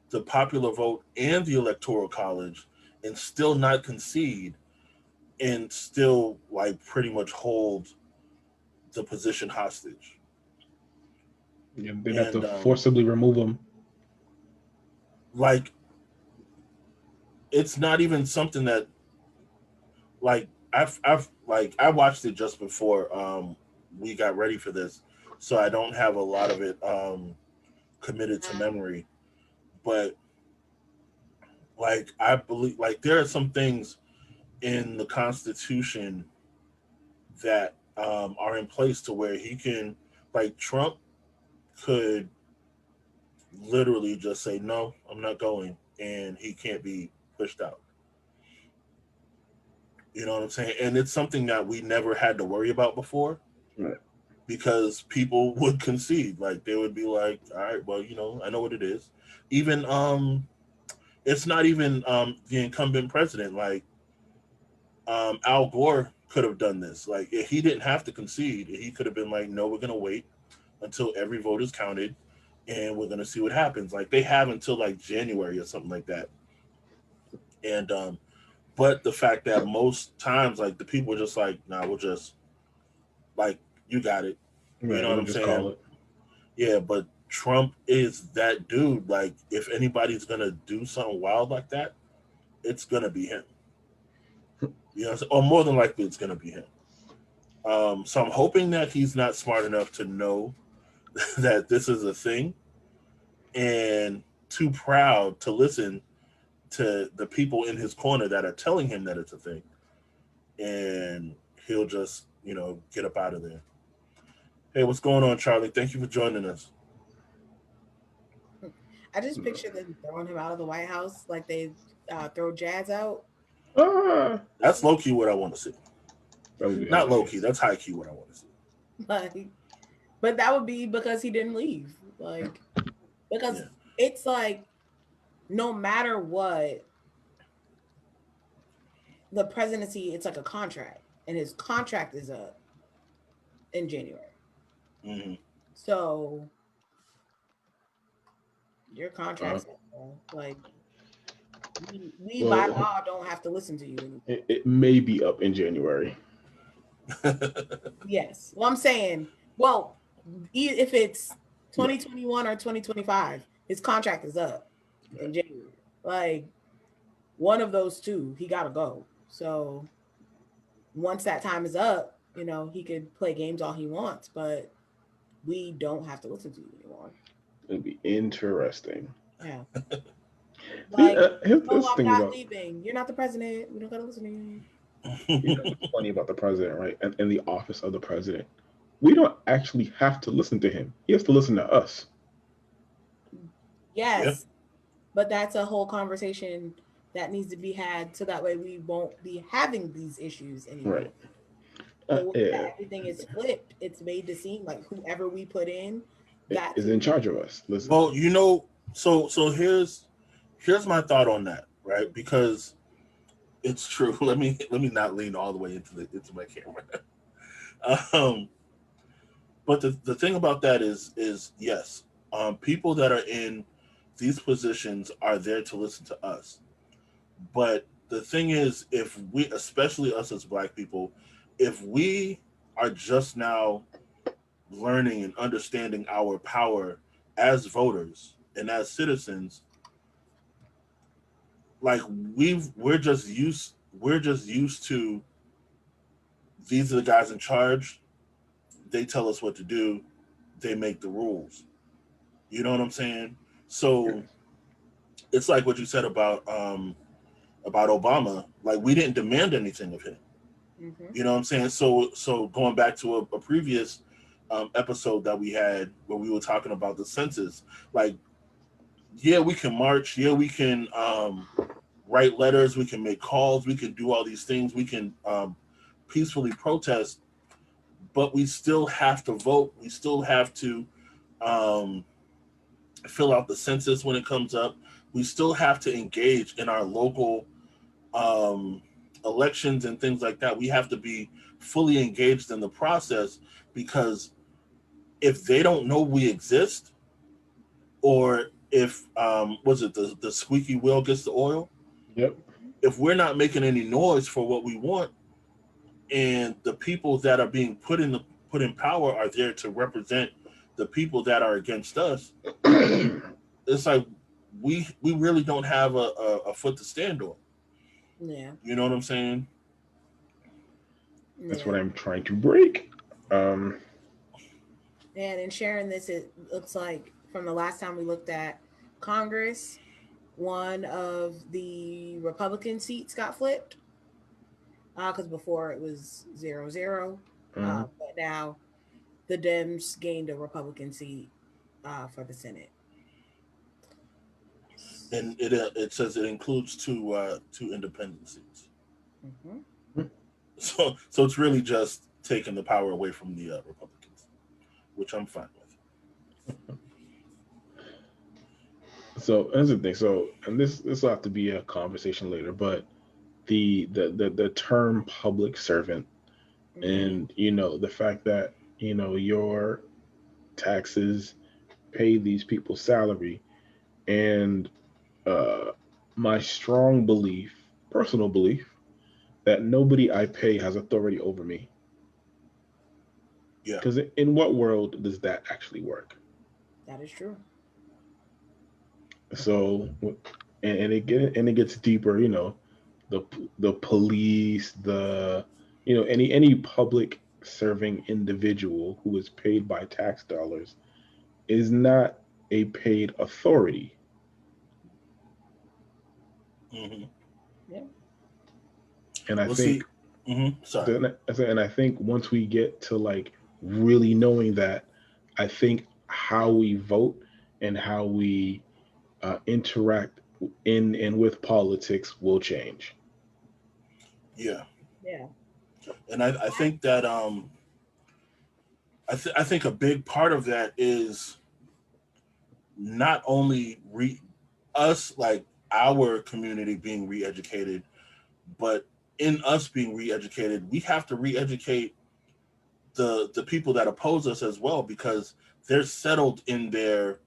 the popular vote and the electoral college and still not concede and still like pretty much hold the position hostage. Yeah, they'd have And to forcibly remove them. like it's not even something that like I've like I watched it just before we got ready for this, so I don't have a lot of it committed to memory. But like I believe like there are some things in the Constitution that are in place to where he can, like Trump could literally just say no, I'm not going, and he can't be pushed out. You know what I'm saying? And it's something that we never had to worry about before, Right. because people would concede. Like they would be like, all right, well, you know, I know what it is. Even it's not even the incumbent president. Like Al Gore could have done this. Like if he didn't have to concede, he could have been like, no, we're gonna wait until every vote is counted, and we're gonna see what happens. Like they have until like January or something like that. And but the fact that most times like the people are just like, nah, we'll just like you got it. You Right. know what We'll I'm just call saying? it. Yeah, but Trump is that dude. Like if anybody's gonna do something wild like that, it's gonna be him. You know, or more than likely it's gonna be him. So I'm hoping that he's not smart enough to know that this is a thing and too proud to listen to the people in his corner that are telling him that it's a thing. And he'll just, you know, get up out of there. Hey, what's going on, Charlie? Thank you for joining us. I just picture them throwing him out of the White House like they throw Jazz out. Ah, That's low key what I want to see. that would be Not low hilarious. key, that's high key what I want to see. Like, but that would be because he didn't leave. Like, because Yeah. it's like no matter what, the presidency, it's like a contract, and his contract is up in January. Mm-hmm. So your contract's up, bro. Like we by Well, law don't have to listen to you anymore. it may be up in January. Yes. Well, I'm saying, well, if it's 2021 or 2025, his contract is up in January. Like one of those two, he got to go. So once that time is up, you know, he could play games all he wants, but we don't have to listen to you anymore. It'll be interesting. Yeah. See, Like, here's no, the I'm thing not about, leaving. You're not the president. We don't got to listen to you. you know what's funny about the president, right? And the office of the president. We don't actually have to listen to him. He has to listen to us. Yes. Yeah. But that's a whole conversation that needs to be had so that way we won't be having these issues anymore. Right. The way Yeah. that everything is flipped, it's made to seem like whoever we put in Is in charge of us. Listen. Well, you know, so here's my thought on that, right? Because It's true. Let me not lean all the way into my camera. But the thing about that is yes, people that are in these positions are there to listen to us. But the thing is, if we, especially us as Black people, if we are just now learning and understanding our power as voters and as citizens, like we're just used to, these are the guys in charge, they tell us what to do, they make the rules. You know what I'm saying? So it's like what you said about Obama. Like, we didn't demand anything of him. Mm-hmm. You know what I'm saying? So going back to a previous episode that we had where we were talking about the census, like, yeah, we can march, yeah, we can write letters, we can make calls, we can do all these things, we can peacefully protest, but we still have to vote. We still have to um, fill out the census when it comes up. We still have to engage in our local um, elections and things like that. We have to be fully engaged in the process, because if they don't know we exist, or if was it the squeaky wheel gets the oil? Yep. If we're not making any noise for what we want, and the people that are being put in power are there to represent the people that are against us, it's like we really don't have a foot to stand on. Yeah. You know what I'm saying? That's Yeah. what I'm trying to break. Um, And in sharing this, it looks like from the last time we looked at Congress, one of the Republican seats got flipped, because before it was 0-0. mhm. But now the Dems gained a Republican seat for the Senate. And it says it includes two independent seats. Mm-hmm. So it's really just taking the power away from the Republicans, which I'm fine with. So that's the thing. So, and this will have to be a conversation later, but the term public servant, Mm-hmm. and the fact that your taxes pay these people's salary, and uh, my strong belief, personal belief, that nobody I pay has authority over me. Yeah. Because in what world does that actually work? That is true. So, and it gets deeper. The the police, any public serving individual who is paid by tax dollars is not a paid authority. Hmm. Yeah. And I Well, see. think Sorry. and I think once we get to like really knowing that, I think how we vote and how we interact in and with politics will change. Yeah. Yeah. And I think that I think a big part of that is not only us, like our community being re-educated, but in us being re-educated, we have to re-educate the people that oppose us as well, because they're settled in their,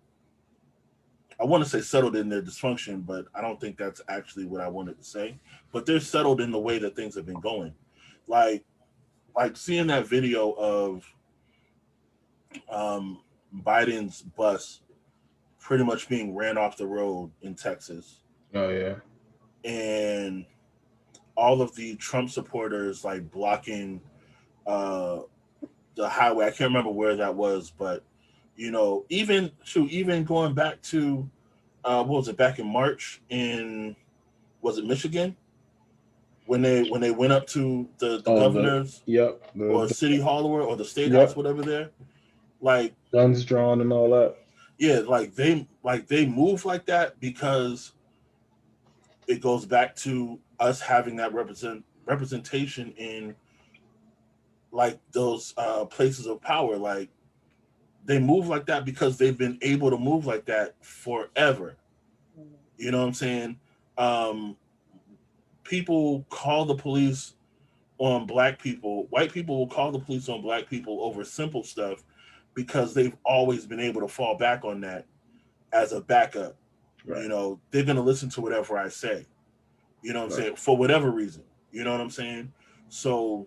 I want to say settled in their dysfunction, but I don't think that's actually what I wanted to say. But they're settled in the way that things have been going. Like seeing that video of um, Biden's bus pretty much being ran off the road in Texas, Oh yeah. and all of the Trump supporters like blocking uh, the highway. I can't remember where that was, but even going back to what was it, back in March in, was it Michigan, when they went up to the Oh, governor's yep, or city hall or the state house, yep, whatever there, like, guns drawn and all that. yeah, like they move like that because it goes back to us having that representation in like those places of power. Like, they move like that because they've been able to move like that forever. You know what I'm saying? Um, people call the police on black people. White people will call the police on black people over simple stuff because they've always been able to fall back on that as a backup. Right. You know, they're going to listen to whatever I say. You know what I'm Right. saying? For whatever reason. You know what I'm saying? So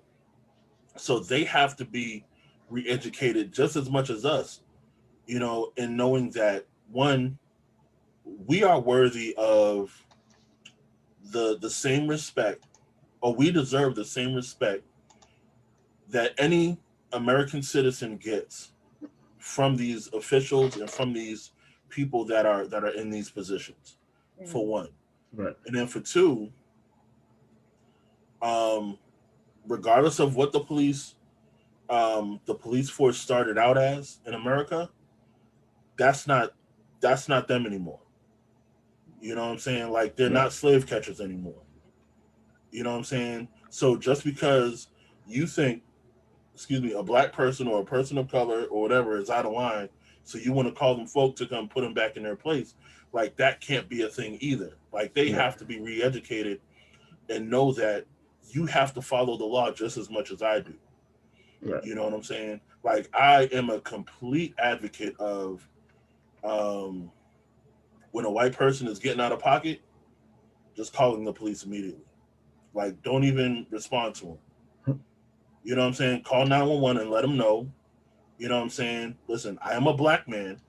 they have to be re-educated just as much as us, you know, in knowing that, one, we are worthy of the same respect, or we deserve the same respect that any American citizen gets from these officials and from these people that are in these positions, for one. Right. And then for two, regardless of what the police force started out as in America, that's not them anymore. You know what I'm saying? Like, they're not slave catchers anymore. You know what I'm saying? So just because you think, a black person or a person of color or whatever is out of line, so you want to call them folk to come put them back in their place, like, that can't be a thing either. Like, they have to be re-educated and know that you have to follow the law just as much as I do. Right. You know what I'm saying? Like, I am a complete advocate of when a white person is getting out of pocket, just calling the police immediately. Like, don't even respond to them. You know what I'm saying? Call 911 and let them know. You know what I'm saying? Listen, I am a black man.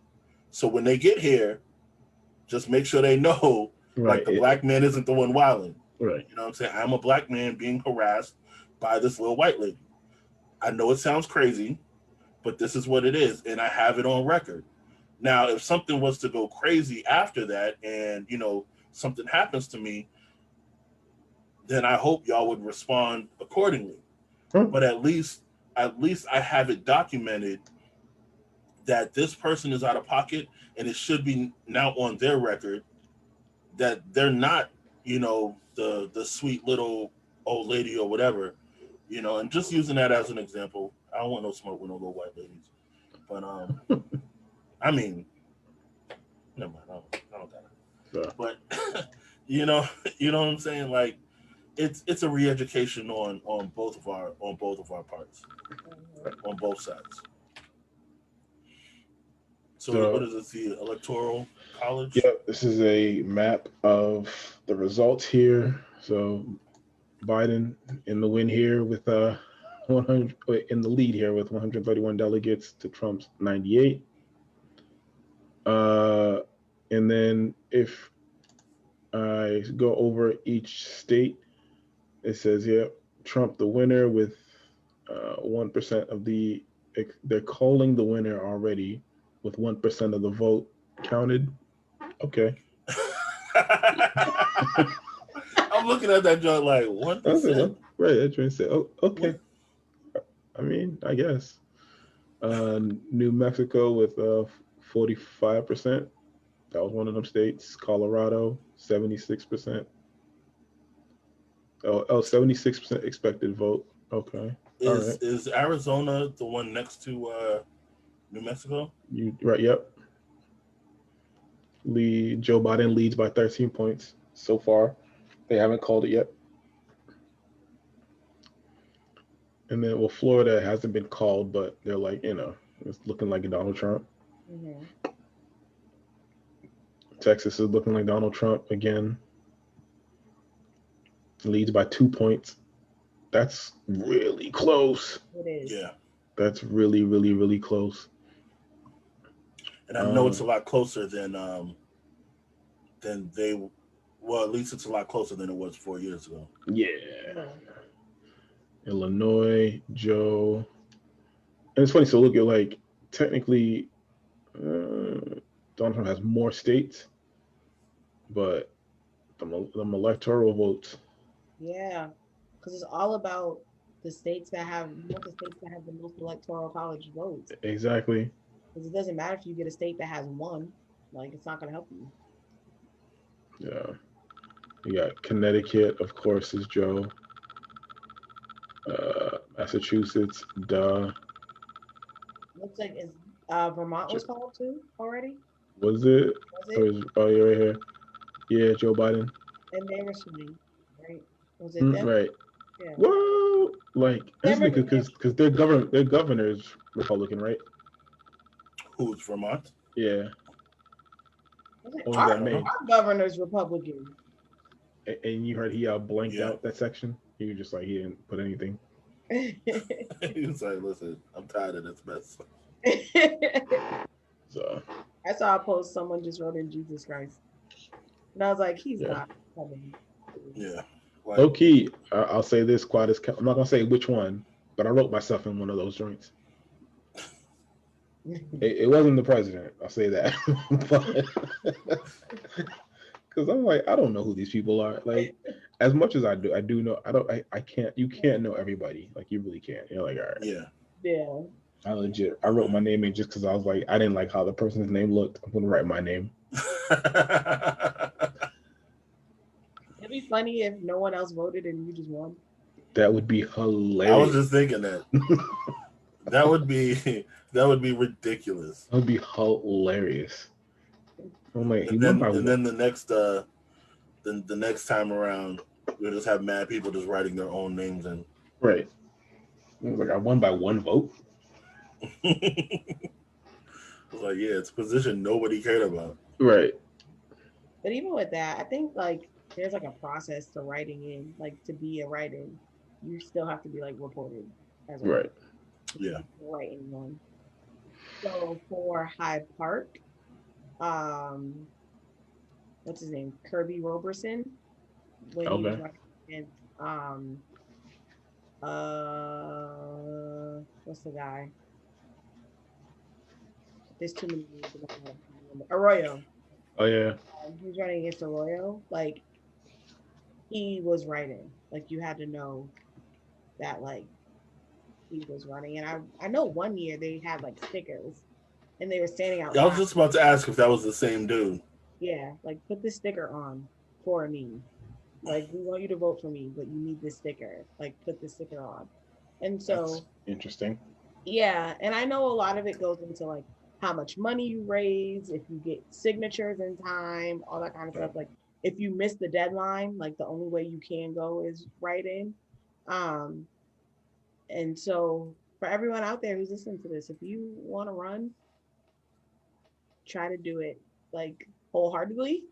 So when they get here, just make sure they know, like, the black man isn't the one wilding. Right. You know what I'm saying? I'm a black man being harassed by this little white lady. I know it sounds crazy, but this is what it is. And I have it on record. Now, if something was to go crazy after that and, you know, something happens to me, then I hope y'all would respond accordingly. But at least I have it documented that this person is out of pocket, and it should be now on their record that they're not, you know, the sweet little old lady or whatever, you know. And just using that as an example, I don't want no smoke with no little white ladies, but I mean, never mind, I don't got it. But you know what I'm saying? Like, it's a re-education on both of our parts, on both sides. So what is this? The Electoral College? Yeah, this is a map of the results here. So Biden in the win here with 100 in the lead here with 131 delegates to Trump's 98. And then if I go over each state, it says, yeah, Trump the winner with 1% of they're calling the winner already with 1% of the vote counted. Okay. I'm looking at that joint like 1%. Right, that's what I said. Oh, okay. I mean, I guess. New Mexico with 45%. That was one of them states. Colorado, 76%. Oh, 76% expected vote. Okay. All right. Is Arizona the one next to New Mexico? Right, yep. Joe Biden leads by 13 points so far. They haven't called it yet. And then, well, Florida hasn't been called, but they're like, you know, it's looking like Donald Trump. Mm-hmm. Texas is looking like Donald Trump again. Leads by 2 points. That's really close. It is. Yeah. That's really, really, really close. And I know it's a lot closer than they. Well, at least it's a lot closer than it was 4 years ago. Yeah. Illinois, Joe. And it's funny. So look at, like, technically, Donald Trump has more states, but the electoral votes. Yeah, because it's all about the states that have the most electoral college votes. Exactly. Because it doesn't matter if you get a state that has one, like, it's not going to help you. Yeah. You got Connecticut, of course, is Joe. Massachusetts, duh. Looks like Vermont was called too already. Was it? Was it? Oh, you're right here. Yeah, Joe Biden. And they were swinging, right? Was it them? Right. Yeah. Well, like this Never nigga, did. because their governor's Republican, right? Who's Vermont? Yeah. Was it Only I got don't May. know. our governor's Republican? And you heard he blanked Yeah. out that section. He was just like he didn't put anything. He was like, "Listen, I'm tired of this mess." So I saw a post someone just wrote in Jesus Christ. And I was like, he's Yeah. not coming. Yeah. Like, low key, I'll say this quite as I'm not gonna say which one, but I wrote myself in one of those joints. It wasn't the president. I'll say that. Because I'm like, I don't know who these people are. Like, as much as I do know. I can't. You can't know everybody. Like, you really can't. You're like, all right. yeah. Yeah. I wrote my name in just because I was like, I didn't like how the person's name looked. I'm gonna write my name. It'd be funny if no one else voted and you just won. That would be I was hilarious. just thinking that. That would be ridiculous. That would be hilarious. I'm like, he And won then by and one. then the next time around, we'll just have mad people just writing their own names in. Right. I was like, I won by one vote. It's like, yeah, it's a position nobody cared about. Right. But even with that, I think like there's like a process to writing in. Like to be a write-in, you still have to be like reported as a Right. Yeah. write-in one. So for Hyde Park, what's his name? Kirby Roberson. When he was Okay. running against, what's the guy? There's too many names. I don't remember. Arroyo. Oh yeah. He was running against Arroyo. Like he was writing. Like you had to know that like he was running. And I know one year they had like stickers, and they were standing out. I was just about to ask if that was the same dude. Yeah, like put this sticker on for me. Like we want you to vote for me, but you need this sticker. Like put this sticker on. And so That's interesting. yeah, and I know a lot of it goes into like how much money you raise, if you get signatures in time, all that kind of stuff. Like if you miss the deadline, like the only way you can go is write in. And so for everyone out there who's listening to this, if you want to run, try to do it like wholeheartedly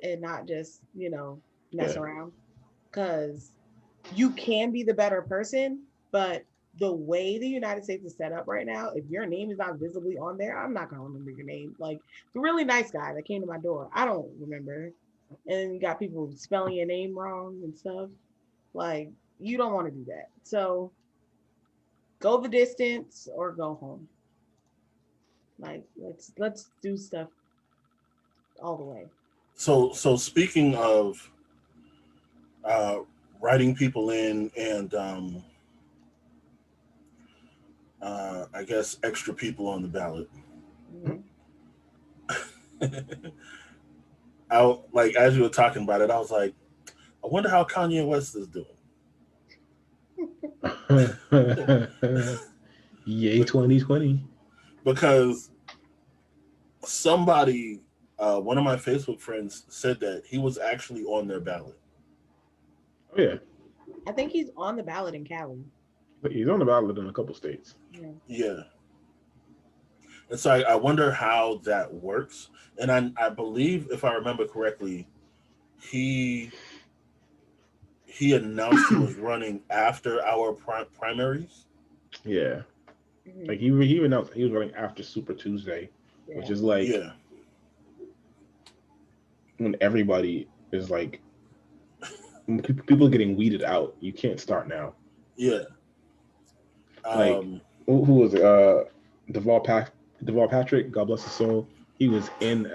and not just, mess Yeah. around. Because you can be the better person, but the way the United States is set up right now, if your name is not visibly on there, I'm not gonna remember your name. Like the really nice guy that came to my door, I don't remember. And then you got people spelling your name wrong and stuff. Like you don't want to do that. So go the distance or go home. Like let's do stuff all the way. So speaking of writing people in and I guess extra people on the ballot. Mhm. Like as you were talking about it, I was like, I wonder how Kanye West is doing. Yay 2020. Because somebody, one of my Facebook friends said that he was actually on their ballot. Oh yeah. I think he's on the ballot in Cali. But he's on the ballot in a couple states. Yeah. Yeah. And so I wonder how that works. And I believe, if I remember correctly, he announced he was running after our primaries. Yeah. Mhm. Like he announced he was running after Super Tuesday, Yeah. which is like Yeah. when everybody is like when people are getting weeded out. You can't start now. Yeah. Like, who was it? Deval Patrick, God bless his soul. He was in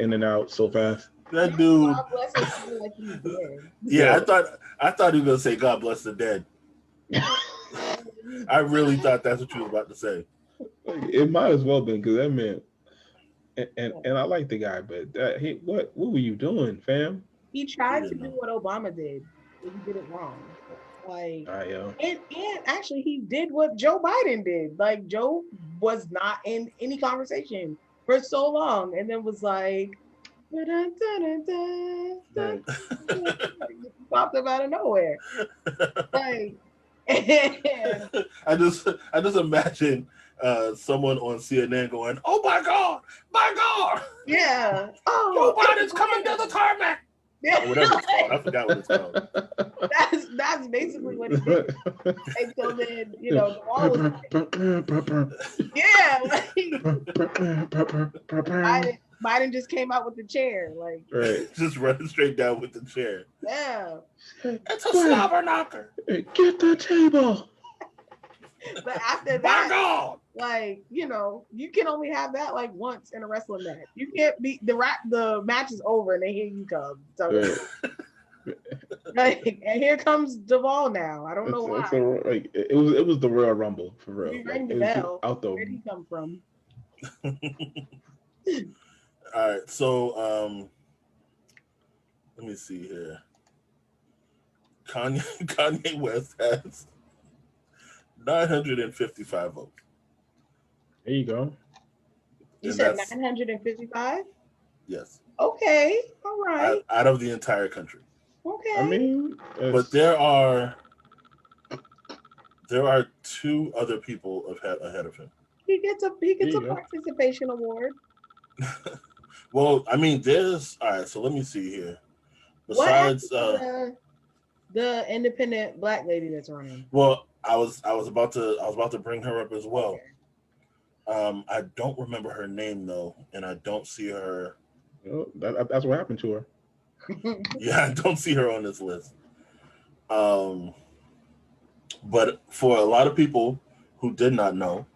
and out so fast. That dude. God bless his soul, like he's dead. Yeah, I thought he was gonna say God bless the dead. I really thought that's what you was about to say. It might as well been because that man. And I like the guy, but what were you doing, fam? He tried He to didn't do know. what Obama did, but he did it wrong. Like, Yeah. and actually, he did what Joe Biden did. Like, Joe was not in any conversation for so long, and then was like, Right. Popped up out of nowhere. Like, and I just imagine someone on CNN going, "Oh my God, yeah. Joe Oh, Biden's coming down the tarmac." Or whatever it's called. I forgot what it's called. that's basically what he did. And so then, you know, the wall was yeah, like Biden just came out with the chair, like Right. Just running straight down with the chair. yeah. It's a slobber knocker. Get the table. But after By that, God. like, you know, you can only have that like once in a wrestling match. You can't be the match is over and then here you come. So Right. like, and here comes Duvall now. I don't know why. Like it was the Royal Rumble for real. He Like, rang the it was bell. out Where'd the he come from? All right, so let me see here. Kanye West has 955 votes. There you go. You And said that's- 955? Yes, Okay, all right. out of the entire country. Okay. I mean, But there are two other people ahead of him. he gets a There you go. participation award. Well, I mean, there's all right. So let me see here. What happened Besides, to the independent black lady that's running? well, I was about to bring her up as well. I don't remember her name though, and I don't see her. You know, that's what happened to her. Yeah, I don't see her on this list. But for a lot of people who did not know,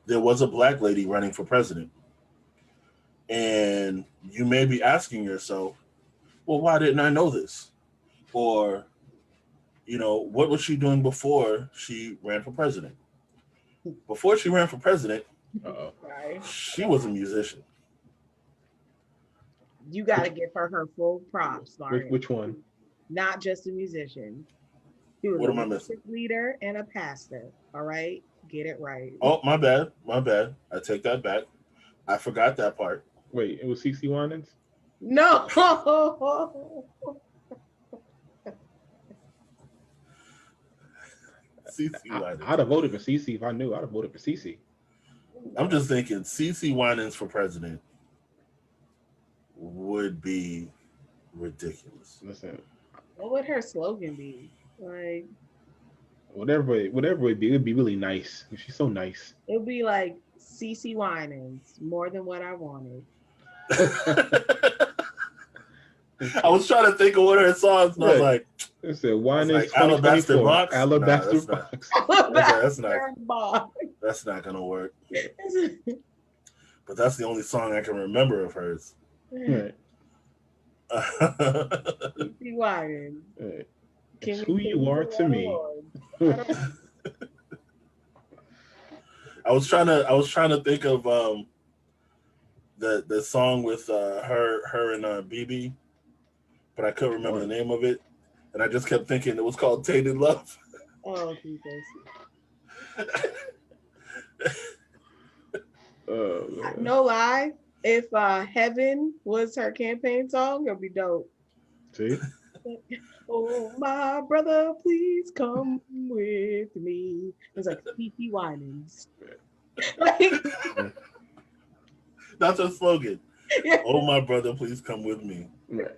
there was a black lady running for president. And you may be asking yourself, well, why didn't I know this? Or, you know, what was she doing before she ran for president? Before she ran for president, Uh-oh. Right. she was a musician. You got to give her full props, Lauren. Which one? Not just a musician. She was What a am I missing? worship leader and a pastor. All right, get it right. Oh, my bad. I take that back. I forgot that part. Wait, it was CeCe Winans? No. I'd have voted for CeCe if I knew. I'd have voted for CeCe. I'm just thinking CeCe Winans for president would be ridiculous. Listen, What would her slogan be? Like, whatever it be, it'd be really nice. She's so nice. it would be like CeCe Winans, more than what I wanted. I was trying to think of one of her songs, and I was like, It said Winans like, Alabaster 2024. Box? Alabaster Nah, that's Box. that's not gonna work. But that's the only song I can remember of hers. Right. CeCe Winans. Right. Can It's we who you are to me. I was trying to think of the song with her and BB, but I couldn't remember the name of it, and I just kept thinking it was called Tainted Love. Oh, Jesus. No lie. If Heaven was her campaign song, it'd be dope. See? Oh, my brother, please come with me. It was like CeCe Winans. Like, That's her slogan. yeah. Oh, my brother, please come with me. Right.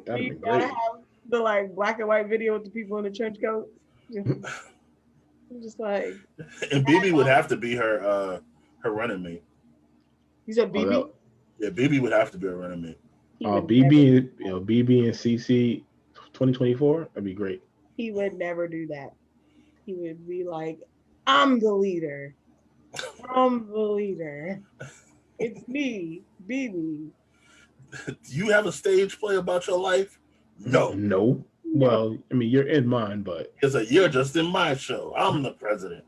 That'd You be gotta great. have the like black and white video with the people in the trench coats. I'm just like, And BB would have to be her running mate. you said BB. that- Yeah, BB would have to be her running mate. He would BB and CeCe 2024. That'd be great. He would never do that. He would be like, I'm the leader. I'm the leader. It's me, BB. Do you have a stage play about your life? No. No. Well, I mean, you're in mine, but It's like, you're just in my show. I'm the president.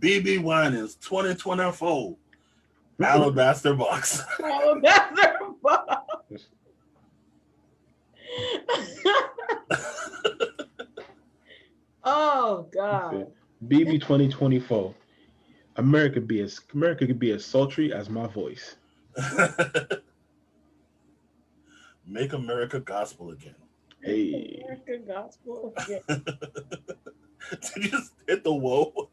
BB Winans 2024 Alabaster Box. Oh God. BB 2024. America could be as sultry as my voice. Make America gospel again. Hey. American gospel. Yeah. Did you just hit the whoa?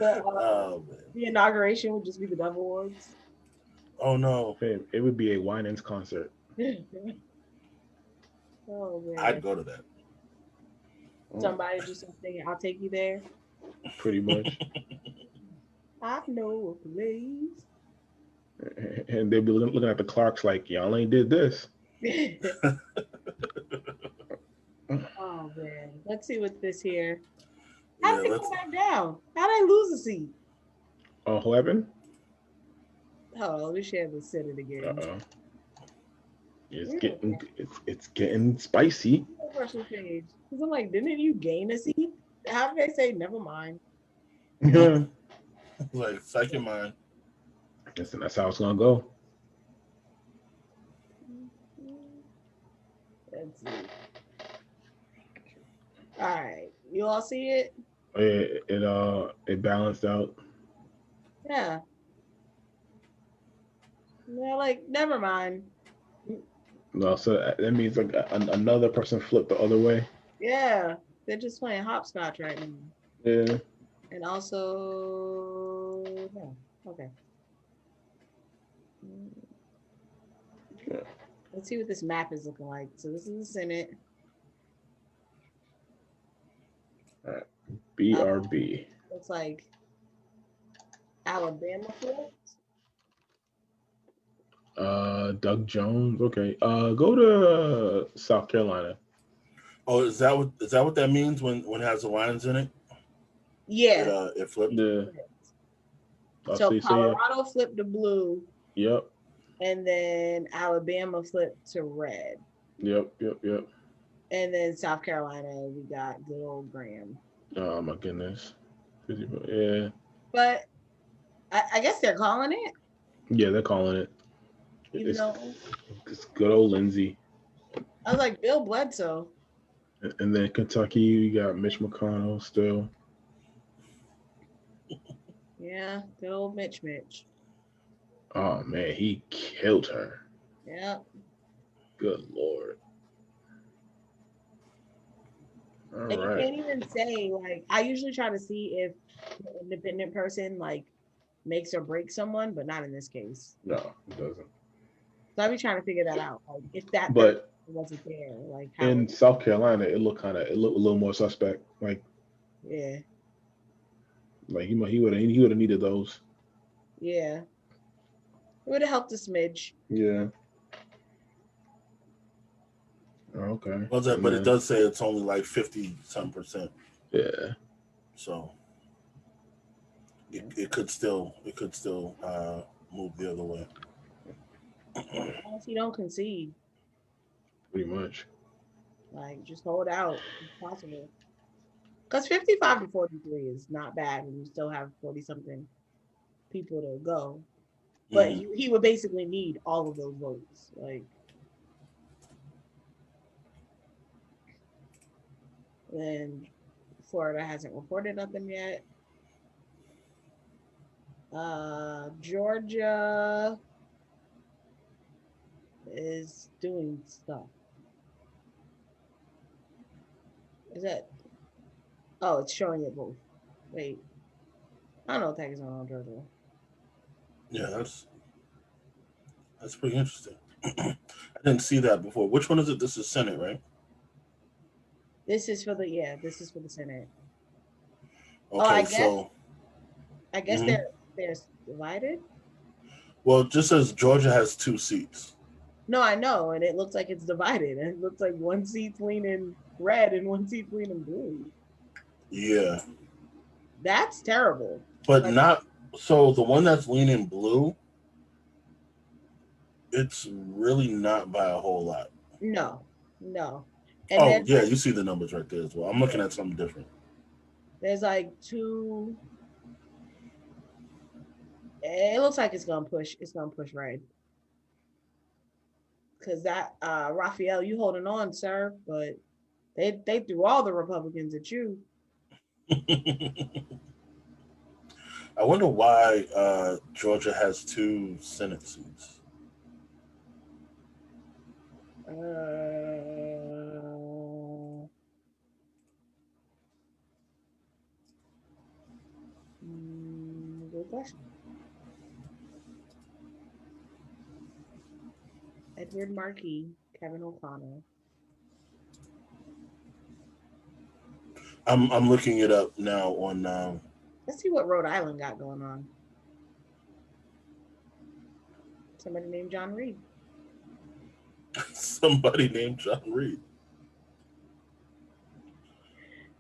Oh man. The inauguration would just be the Dove Awards. Oh no. It would be a Winans concert. Oh man. I'd go to that. Somebody just thinking, I'll take you there. Pretty much. I know a place. And they'd be looking at the Clarks like, y'all ain't did this. Oh man. Let's see what's this here. How did Yeah, they go back down? How did they lose a seat? Oh, who happened? Hold on, let me share the Senate again. Uh-oh. It's getting spicy. Personal page. Because I'm like, didn't you gain a seat? How did they say never mind? Yeah. Like, psych your mind. Listen, that's how it's gonna go. Let's see. All right. You all see it? It balanced out. Yeah. They're like, never mind. No, so that means like another person flipped the other way. Yeah. They're just playing hopscotch right now. Yeah. And also, no. Okay. Yeah. Let's see what this map is looking like. So this is the Senate. BRB. Looks like Alabama flipped. Doug Jones. Okay. Go to South Carolina. Oh, is that what that means when it has the lines in it? Yeah. It flipped. Yeah. So Colorado flipped to blue. Yep. And then Alabama flipped to red. Yep. And then South Carolina, we got good old Graham. Oh my goodness. Yeah. But I guess they're calling it. Yeah, they're calling it. Even though It's good old Lindsey. I was like, Bill Bledsoe. And then Kentucky, you got Mitch McConnell still. Yeah, good old Mitch. Oh man, he killed her. Yeah. Good Lord. All And right. you can't even say, like, I usually try to see if the independent person like makes or breaks someone, but not in this case. No, it doesn't. So I be trying to figure that out. Like if that But wasn't there, like how in South Carolina, it looked a little more suspect. Like yeah. he would have needed those. Yeah. It would have helped a smidge. Yeah. Okay. But it does say it's only like 50-some%. Yeah. So it could still move the other way. Unless you don't concede. Pretty much. Like just hold out if possible. Because 55 to 43 is not bad when you still have 40 something people to go. But he would basically need all of those votes. Like and Florida hasn't reported nothing yet. Georgia is doing stuff. Is that? Oh, it's showing it both. Wait, I don't know what the heck is going on, Georgia. Yeah, that's pretty interesting. I didn't see that before. Which one is it? This is Senate, right? This is for the Senate. Okay, I guess they're divided. Well, it just says Georgia has 2 seats. No, I know, and it looks like it's divided. And it looks like one seat's leaning red and one seat's leaning blue. Yeah. That's terrible. But not so the one that's leaning blue, it's really not by a whole lot. No. And yeah, you see the numbers right there as well. I'm looking at something different. There's like 2. It looks like it's gonna push red. Because that Raphael, you holding on, sir, but they threw all the Republicans at you. I wonder why Georgia has 2 Senate seats. Good question. Edward Markey, Kevin O'Connor. I'm looking it up now on. Let's see what Rhode Island got going on. Somebody named John Reed. Somebody named John Reed.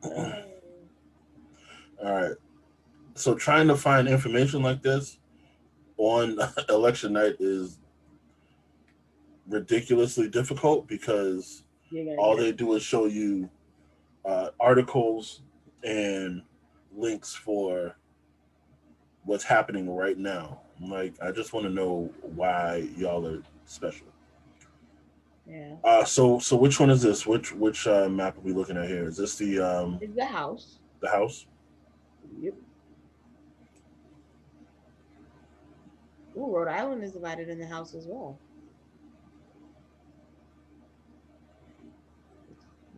All right. So trying to find information like this on election night is ridiculously difficult because all they do is show you articles and links for what's happening right now. Like, I just want to know why y'all are special. Yeah. So which one is this? Which map are we looking at here? Is this the It's the House. The House? Yep. Ooh, Rhode Island is divided in the House as well.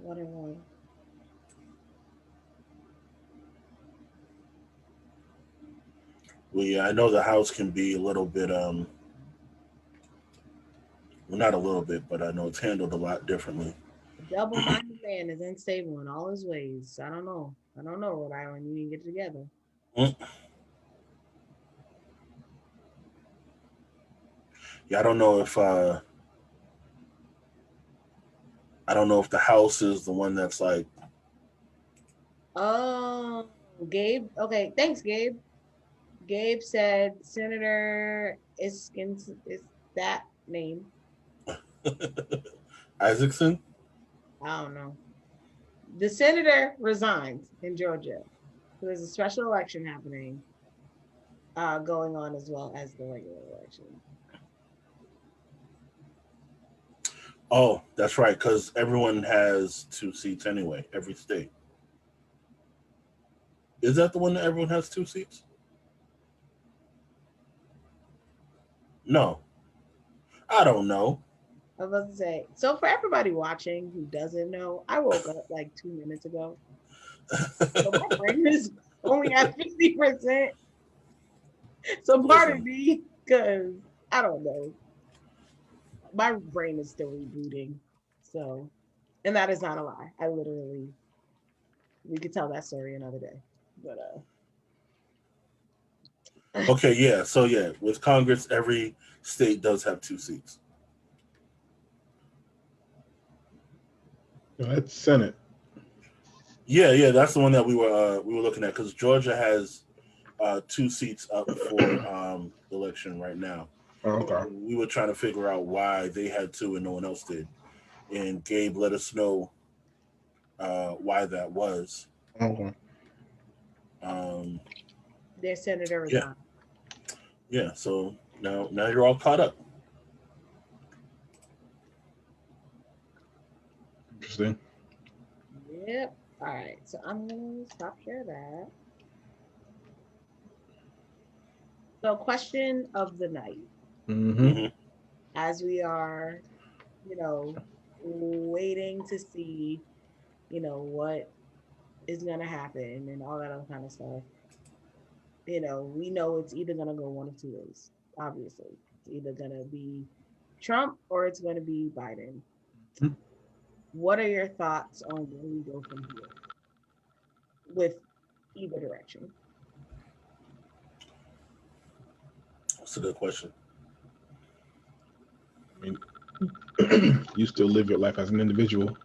1-1. Well, yeah, I know the House can be a little bit well, not a little bit, but I know it's handled a lot differently. A double-minded man is unstable in all his ways. I don't know, Rhode Island. You need to get together. Yeah, I don't know if the House is the one that's like. Oh, Gabe. Okay, thanks, Gabe. Gabe said Senator Iskins is that name. Isaacson? I don't know. The senator resigns in Georgia. So there's a special election happening, going on as well as the regular election. Oh, that's right, because everyone has 2 seats anyway, every state. Is that the one that everyone has 2 seats? No. I don't know. I was about to say, so for everybody watching who doesn't know, I woke up like 2 minutes ago. So my brain is only at 50%. So pardon me, because I don't know. My brain is still rebooting. So, and that is not a lie. I literally, we could tell that story another day. But Okay, yeah. So yeah, with Congress, every state does have 2 seats. No, that's Senate. Yeah, that's the one that we were looking at because Georgia has 2 seats up for election right now. Okay. We were trying to figure out why they had 2 and no one else did, and Gabe let us know why that was. Okay. their senator resigned. Yeah. So now you're all caught up. Interesting. Yep. All right. So I'm gonna stop share that. So, question of the night. Mm-hmm. As we are, waiting to see, what is gonna happen and all that other kind of stuff. We know it's either gonna go one of two ways. Obviously, it's either gonna be Trump or it's gonna be Biden. Mm-hmm. What are your thoughts on where we go from here with either direction? That's a good question. I mean, you still live your life as an individual.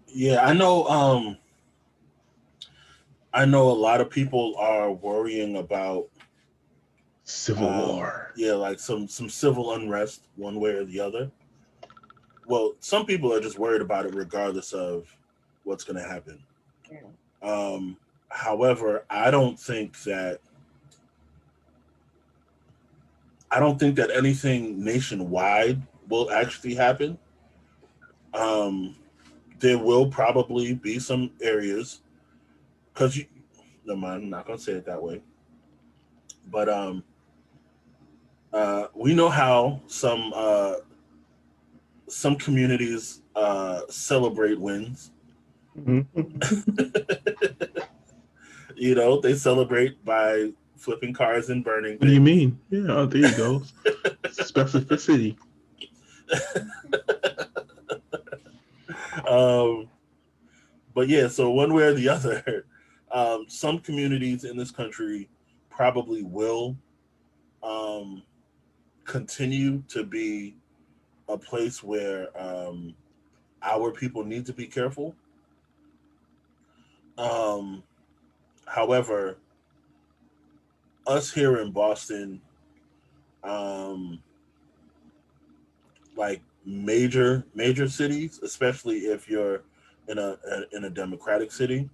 Yeah, I know. I know a lot of people are worrying about Civil war. Yeah, like some civil unrest, one way or the other. Well, some people are just worried about it, regardless of what's going to happen. Yeah. However, I don't think that anything nationwide will actually happen. There will probably be some areas because you, no mind, I'm not gonna say it that way. But we know how some communities celebrate wins. You know, they celebrate by flipping cars and burning What do you things. mean? Yeah, oh, there you go. Specificity. um, but yeah, so one way or the other, some communities in this country probably will um, continue to be a place where our people need to be careful. Um, However, us here in Boston, um, like major cities, especially if you're in a democratic city,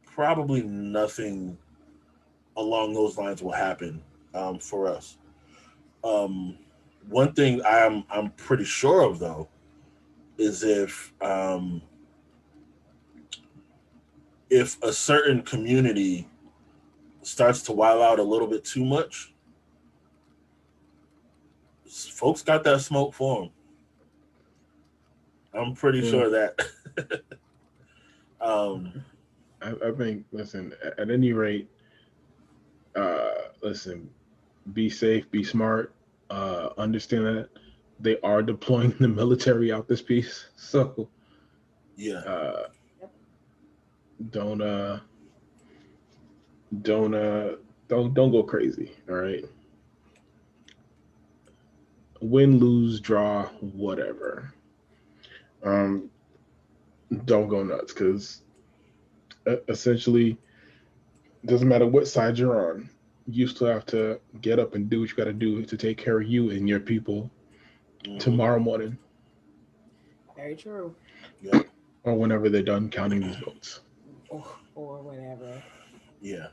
probably nothing along those lines will happen for us. Um, One thing I'm pretty sure of though is if a certain community starts to wild out a little bit too much, folks got that smoke for them. I'm pretty Yeah. sure that. um, I think, listen, at any rate, listen, be safe, be smart, understand that they are deploying the military out this piece. So yeah, uh, Yep. don't don't don't go crazy. All right. Win, lose, draw, whatever. Um, don't go nuts because essentially, doesn't matter what side you're on, you still have to get up and do what you got to do to take care of you and your people hmm, tomorrow morning Very true. yep, or whenever they're done counting these votes. Or whatever. yeah,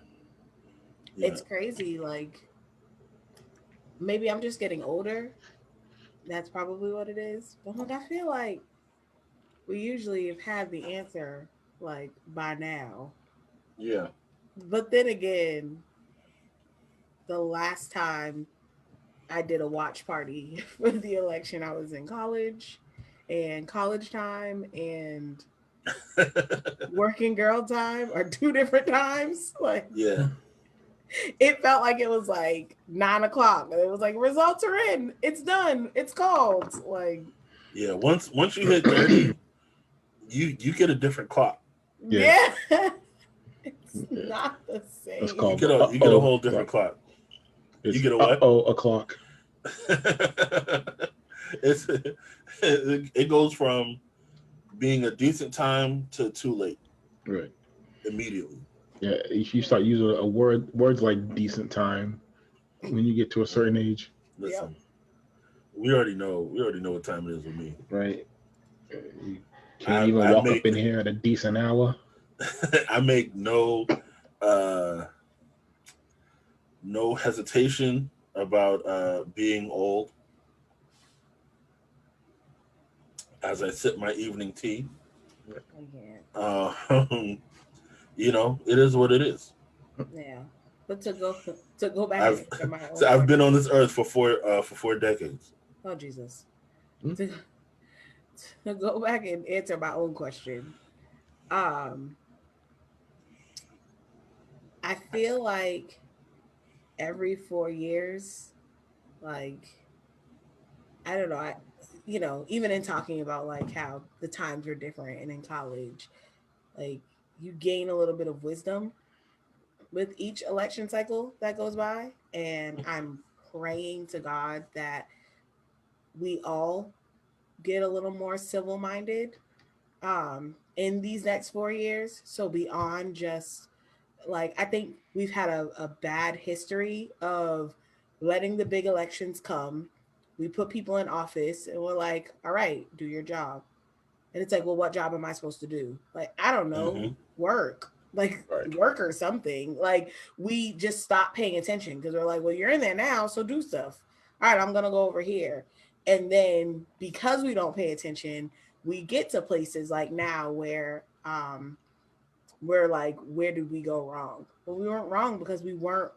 yeah, It's crazy. Like maybe I'm just getting older. That's probably what it is. But like I feel like we usually have had the answer like by now. yeah. But then again, the last time I did a watch party for the election, I was in college, and college time and working girl time are two different times. Like Yeah, it felt like it was like 9 o'clock. And it was like results are in. It's done. It's called. Like yeah. Once you hit 30, you get a different clock. Yeah, yeah, it's yeah. not the It's same. called the You get a uh-oh whole different clock. clock. You It's get a what? uh-oh o'clock. It's it goes from being a decent time to too late Right. immediately. Yeah, if you start using words like decent time when you get to a certain age, Yep. Listen, we already know what time it is with me. right? You can't even I walk up make in here at a decent hour. I make uh no hesitation about being old as I sip my evening tea. I can't. You know, it is what it is. Yeah. But to go back and I've answer my so own I've been on question. this earth for 4 decades. Oh Jesus. Hmm? To, to go back and answer my own question. Um, I feel like every 4 years, like I don't know, even in talking about like how the times are different and in college, like you gain a little bit of wisdom with each election cycle that goes by. And I'm praying to God that we all get a little more civil minded in these next 4 years. So beyond just like I think we've had a bad history of letting the big elections come. We put people in office and we're like, all right, do your job. And it's like, well, what job am I supposed to do? Like, I don't know, Hmm. work, like Right. work or something. Like, we just stop paying attention because we're like, well, you're in there now, so do stuff. All right, I'm going to go over here. And then because we don't pay attention, we get to places like now where we're like, where did we go wrong? Well, we weren't wrong because we weren't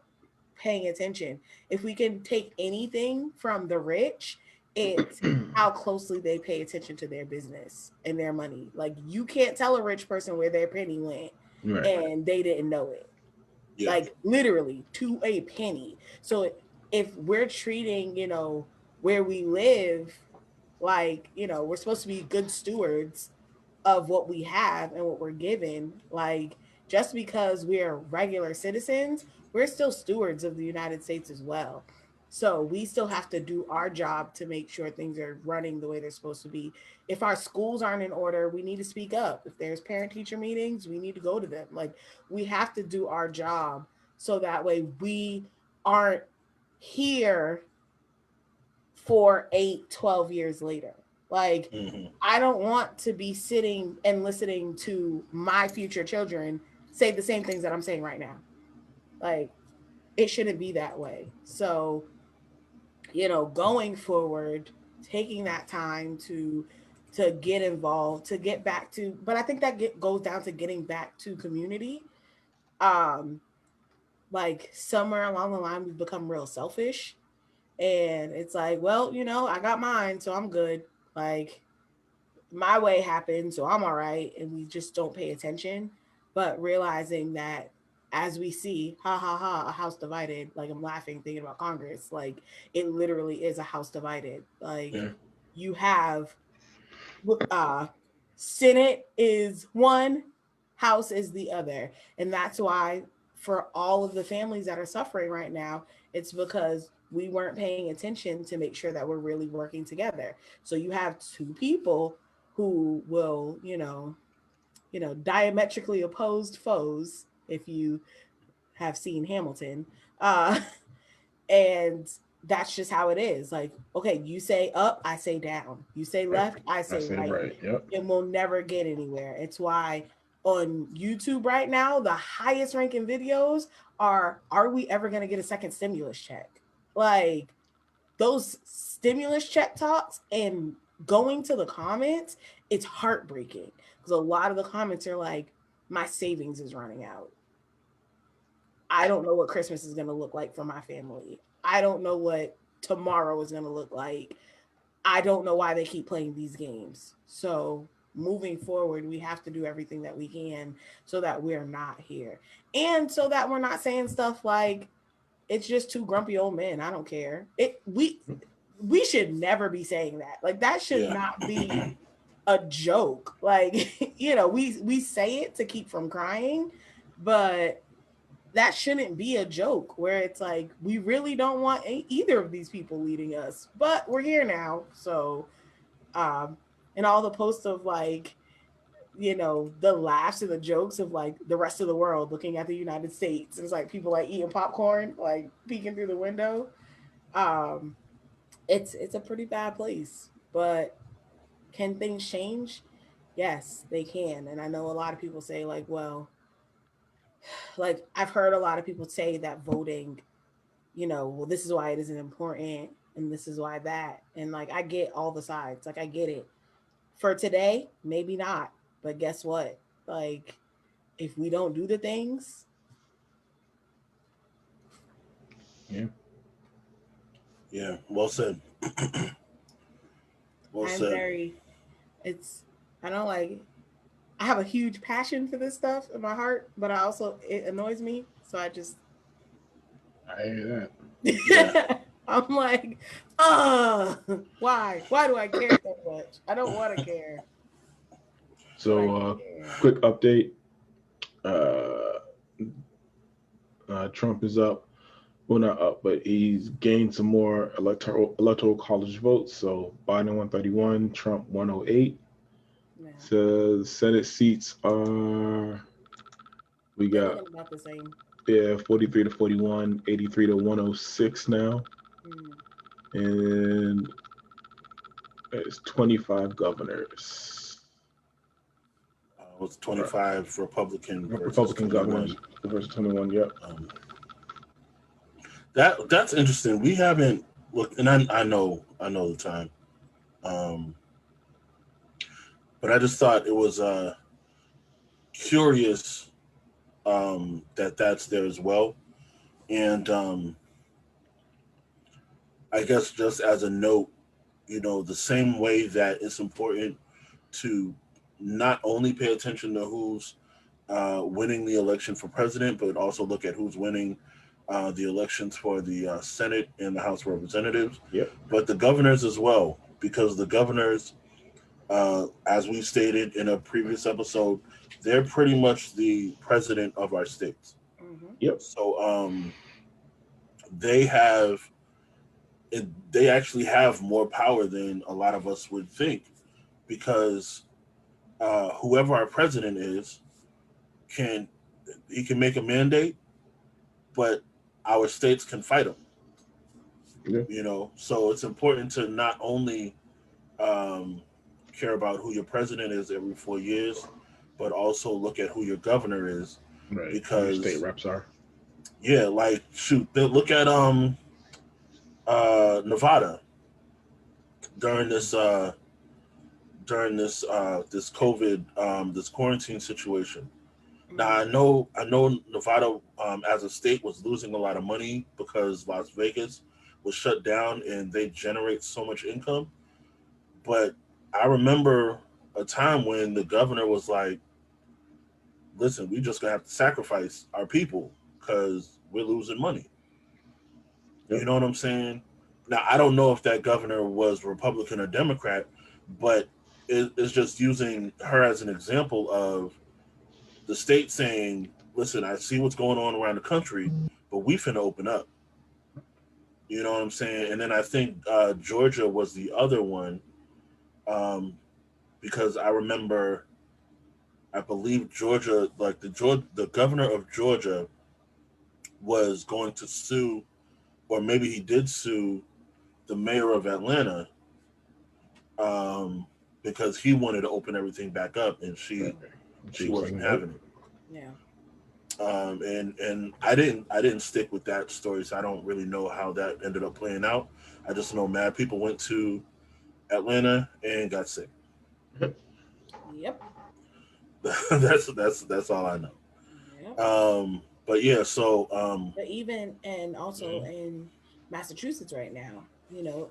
paying attention. If we can take anything from the rich, it's how closely they pay attention to their business and their money. Like, you can't tell a rich person where their penny went Right. and they didn't know it. Yeah. Like, literally to a penny. So if we're treating, where we live, like, we're supposed to be good stewards of what we have and what we're given. Like, just because we're regular citizens, we're still stewards of the United States as well. So we still have to do our job to make sure things are running the way they're supposed to be. If our schools aren't in order, we need to speak up. If there's parent teacher meetings, we need to go to them. Like, we have to do our job so that way we aren't here for 8, 12 years later. Like, I don't want to be sitting and listening to my future children say the same things that I'm saying right now. Like, it shouldn't be that way. So, going forward, taking that time to get involved, to get back to, but I think that goes down to getting back to community. Like, somewhere along the line, we've become real selfish. And it's like, well, I got mine, so I'm good. Like, my way happened, so I'm all right. And we just don't pay attention. But realizing that, as we see, ha ha ha, a house divided. Like, I'm laughing thinking about Congress. Like, it literally is a house divided. Like, you have Senate is one, House is the other. And that's why, for all of the families that are suffering right now, it's because we weren't paying attention to make sure that we're really working together. So you have two people who will, diametrically opposed foes, if you have seen Hamilton. And that's just how it is. Like, okay, you say up, I say down. You say left, I say right. Yep. And we'll never get anywhere. It's why on YouTube right now, the highest ranking videos are we ever going to get a second stimulus check? Like, those stimulus check talks and going to the comments, it's heartbreaking because a lot of the comments are like, my savings is running out. I don't know what Christmas is going to look like for my family. I don't know what tomorrow is going to look like. I don't know why they keep playing these games. So moving forward, we have to do everything that we can so that we're not here. And so that we're not saying stuff like, it's just two grumpy old men. I don't care. We should never be saying that. Like, that should not be a joke. Like, we say it to keep from crying, but that shouldn't be a joke where it's like, we really don't want either of these people leading us, but we're here now. So, and all the posts of like, the laughs and the jokes of like the rest of the world looking at the United States. It's like people like eating popcorn, like peeking through the window. It's a pretty bad place, but can things change? Yes, they can. And I know a lot of people say like, well, like I've heard a lot of people say that voting, well, this is why it isn't important and this is why that. And like, I get all the sides. Like, I get it. For today, maybe not. But guess what? Like, if we don't do the things. Yeah. Well said. Well said. I have a huge passion for this stuff in my heart, but it annoys me. So I hear that. I'm like, why? Why do I care so much? I don't want to care. So, quick update. Trump is up. Well, not up, but he's gained some more electoral college votes. So Biden 131, Trump 108. Yeah. So Senate seats are, we got about the same. 43 to 41, 83 to 106 now. And it's 25 governors. It's 25 Republican governors versus 21. Yep. That's interesting. We haven't looked, and I know the time, but I just thought it was curious that's there as well. And I guess just as a note, the same way that it's important to not only pay attention to who's winning the election for president, but also look at who's winning the elections for the Senate and the House of Representatives, Yep. but the governors as well, because the governors, as we stated in a previous episode, they're pretty much the president of our states. Mhm. Yep. So they have they actually have more power than a lot of us would think, because whoever our president is can make a mandate, but our states can fight him. Yeah. So it's important to not only um, care about who your president is every 4 years, but also look at who your governor is, Right. Your state because reps are. yeah, like shoot, look at Nevada during this this COVID this quarantine situation. Now I know Nevada as a state was losing a lot of money because Las Vegas was shut down and they generate so much income. But I remember a time when the governor was like, "Listen, we just gonna have to sacrifice our people because we're losing money." You Yep. know what I'm saying? Now I don't know if that governor was Republican or Democrat, but it's just using her as an example of the state saying, "Listen, I see what's going on around the country, but we finna open up." You know what I'm saying? And then I think Georgia was the other one, um, because I remember, I believe Georgia, like the governor of Georgia, was going to sue, or maybe he did sue the mayor of Atlanta, um, because he wanted to open everything back up, and Right. she was like, wasn't nope. having it. Yeah. And I didn't stick with that story, so I don't really know how that ended up playing out. I just know mad people went to Atlanta and got sick. Yep. That's all I know. Yep. But yeah, so But even and also mhm. in Massachusetts right now,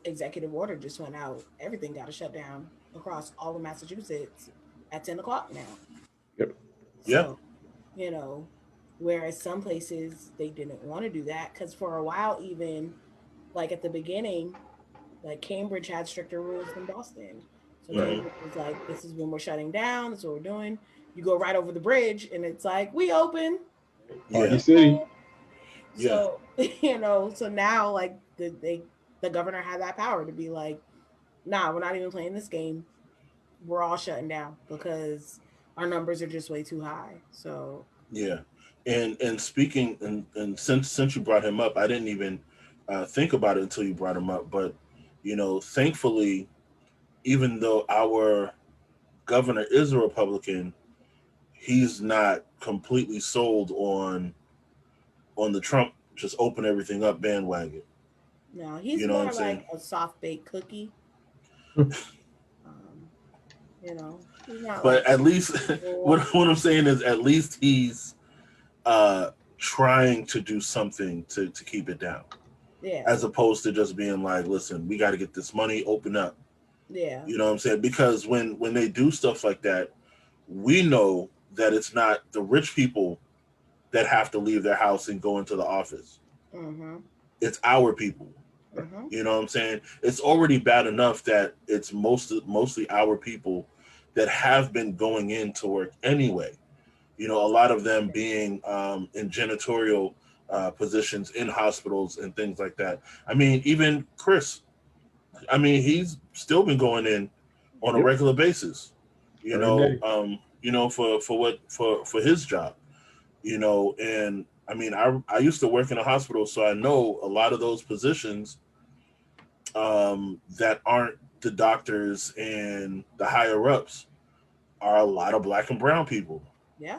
executive order just went out. Everything got to shut down across all of Massachusetts at 10 o'clock now. Yep. Yeah, So, you know, whereas some places they didn't want to do that because for a while, even like at the beginning, like Cambridge had stricter rules than Boston. So hmm, Cambridge was like, this is when we're shutting down. This is what we're doing. You go right over the bridge and it's like, we open. Party yeah, City. yeah, So so now like the governor had that power to be like, nah, we're not even playing this game. We're all shutting down because our numbers are just way too high. So yeah. And speaking, and since you brought him up, I didn't even think about it until you brought him up. But thankfully, even though our governor is a Republican, he's not completely sold on the Trump just open everything up bandwagon. no, he's You know what I'm more saying? like a soft baked cookie. Um, he's not But like at least what full. what I'm saying is at least he's trying to do something to keep it down, Yeah, as opposed to just being like, listen, we got to get this money, open up. yeah, You know what I'm saying? Because when they do stuff like that, we know that it's not the rich people that have to leave their house and go into the office. mm-hmm, It's our people. mm-hmm, You know what I'm saying? It's already bad enough that it's mostly our people that have been going into work anyway. A lot of them being in janitorial positions in hospitals and things like that. I mean, even Chris, I mean, he's still been going in on a Yep. regular basis, Every day. for his job, and I mean, I used to work in a hospital, so I know a lot of those positions that aren't the doctors and the higher ups are a lot of black and brown people, yeah,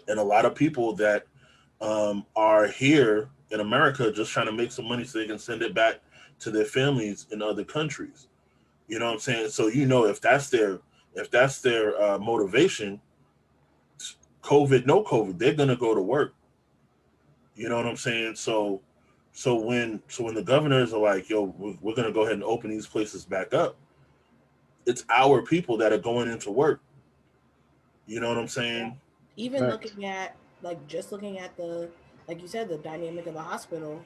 and a lot of people that are here in America just trying to make some money so they can send it back to their families in other countries. You know what I'm saying? So if that's their motivation, COVID, no COVID, they're gonna go to work. You know what I'm saying? So when the governors are like, yo, we're gonna go ahead and open these places back up, it's our people that are going into work. You know what I'm saying? Even Fact. looking at just looking at the, like you said, the dynamic of the hospital,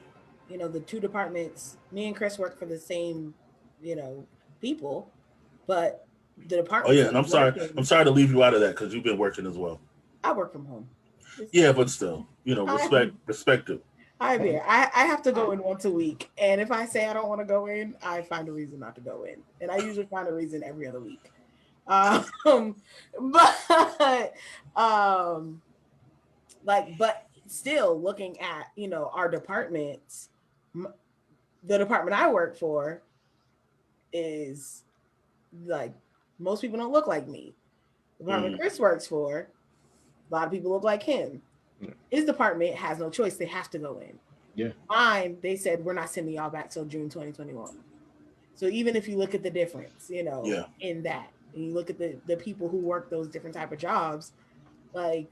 the two departments, me and Chris work for the same, people, but the Oh departments yeah, that and we're I'm working, sorry to leave you out of that because you've been working as well. I work from home. Yeah, but still, I, respect it. I bear. I have to go in once a week, and if I say I don't want to go in, I find a reason not to go in, and I usually find a reason every other week. Um, but um, but still looking at our departments, the department I work for is like most people don't look like me. The department Chris works for, a lot of people look like him. His department has no choice; they have to go in. Yeah. Mine, they said we're not sending y'all back till June 2021. So even if you look at the difference, in that, and you look at the people who work those different type of jobs, like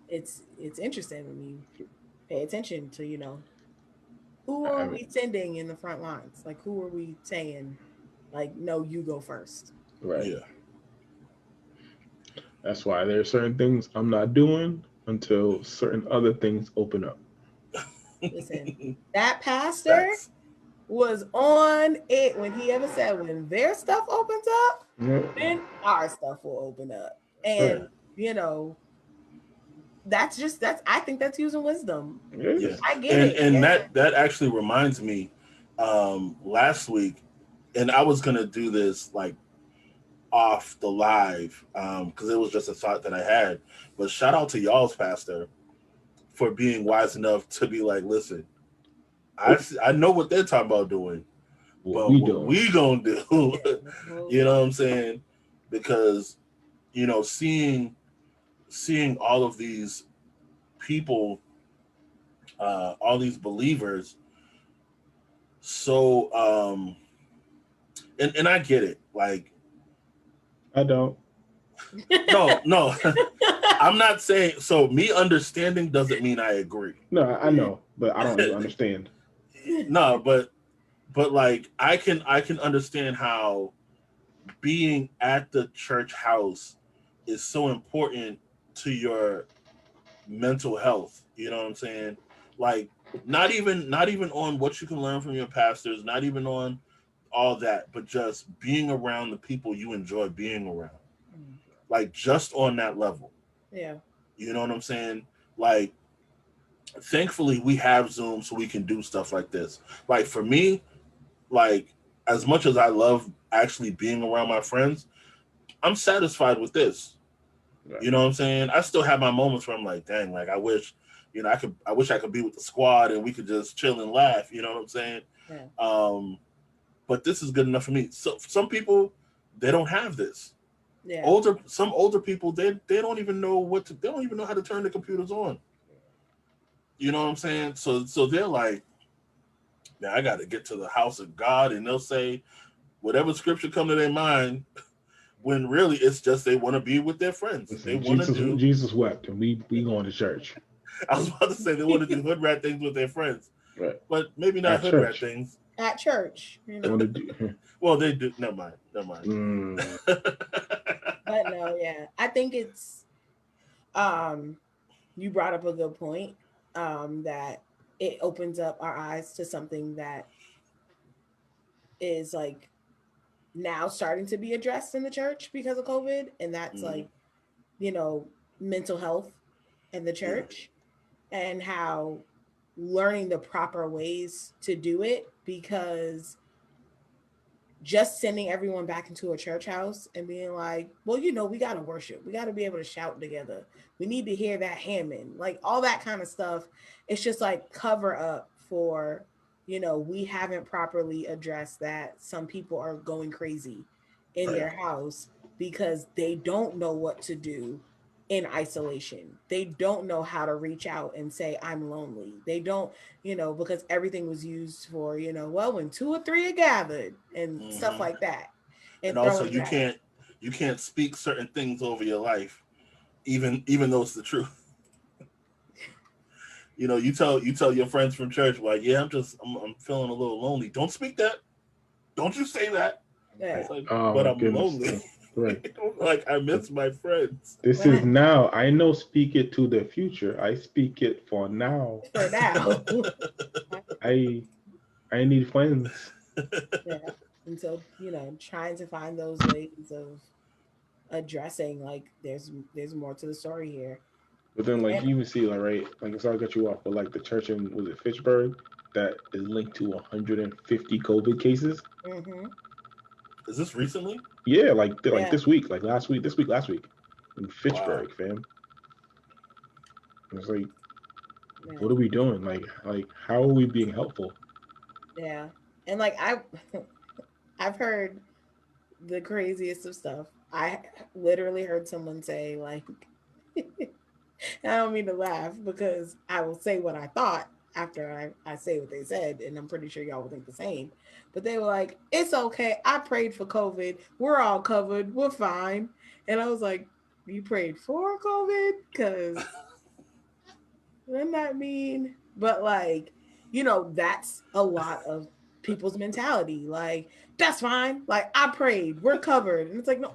it's interesting when you pay attention to who I are mean, we sending in the front lines? Like who are we saying, like, no, you go first? right. Yeah. That's why there are certain things I'm not doing until certain other things open up. Listen, that pastor Facts. was on it when he ever said, when their stuff opens up, Yeah. then our stuff will open up. And I think that's using wisdom. Yeah. I get it. And Yeah. that actually reminds me, last week, and I was gonna do this like off the live, because it was just a thought that I had. But shout out to y'all's pastor for being wise enough to be like, listen, I know what they're talking about doing, but what we gonna do, you know what I'm saying? Because seeing all of these people, all these believers, so and I get it, like I don't. no I'm not saying, so me understanding doesn't mean I agree. No, I know, but I don't understand. No, but like I can understand how being at the church house is so important to your mental health. You know what I'm saying? Like not even on what you can learn from your pastors, not even on all that, but just being around the people you enjoy being around. Like just on that level. Yeah. You know what I'm saying? Like thankfully we have Zoom so we can do stuff like this. Like for me, like as much as I love actually being around my friends, I'm satisfied with this. Right. You know what I'm saying? I still have my moments where I'm like, dang, like I wish I could be with the squad and we could just chill and laugh. You know what I'm saying? Yeah. But this is good enough for me. So some people, they don't have this. Yeah. Some older people, they don't even know they don't even know how to turn the computers on. You know what I'm saying? So they're like, now I got to get to the house of God, and they'll say whatever scripture come to their mind, when really it's just they want to be with their friends. Listen, they want to do. Jesus wept, and we going to church. I was about to say they want to do hood rat things with their friends, right? But maybe not At hood church. rat things. At church, Well, they do. Never mind. But no, yeah, I think it's. You brought up a good point. That it opens up our eyes to something that is like now starting to be addressed in the church because of COVID, and that's like, mental health in the church, and how learning the proper ways to do it, because just sending everyone back into a church house and being like, well, we got to worship. We got to be able to shout together. We need to hear that Hammond, like all that kind of stuff. It's just like cover up for, we haven't properly addressed that some people are going crazy in their house because they don't know what to do in isolation. They don't know how to reach out and say, I'm lonely. They don't, because everything was used for, well, when 2 or 3 are gathered and stuff like that. And also you can't speak certain things over your life even though it's the truth. You tell your friends from church, like, yeah, I'm feeling a little lonely. Don't speak that. Don't you say that. Yeah. It's like, Oh but my I'm goodness. lonely. Right. Like, I miss my friends. This is now. I know speak it to the future. I speak it for now. For now. I need friends. Yeah. And so, trying to find those ways of addressing, like, there's more to the story here. But then, like, And you even see, like, right, like, sorry to cut you off, but like the church in, was it Fitchburg, that is linked to 150 COVID cases. Is this recently? Yeah, like Yeah. this week, like last week, last week in Fitchburg, fam. It's like, Yeah. what are we doing? Like, how are we being helpful? Yeah. And like I've heard the craziest of stuff. I literally heard someone say, like, I don't mean to laugh because I will say what I thought after I say what they said, and I'm pretty sure y'all will think the same. But they were like, it's okay. I prayed for COVID. We're all covered. We're fine. And I was like, you prayed for COVID? Because doesn't that mean? But like, that's a lot of people's mentality. Like, that's fine. Like, I prayed. We're covered. And it's like, no.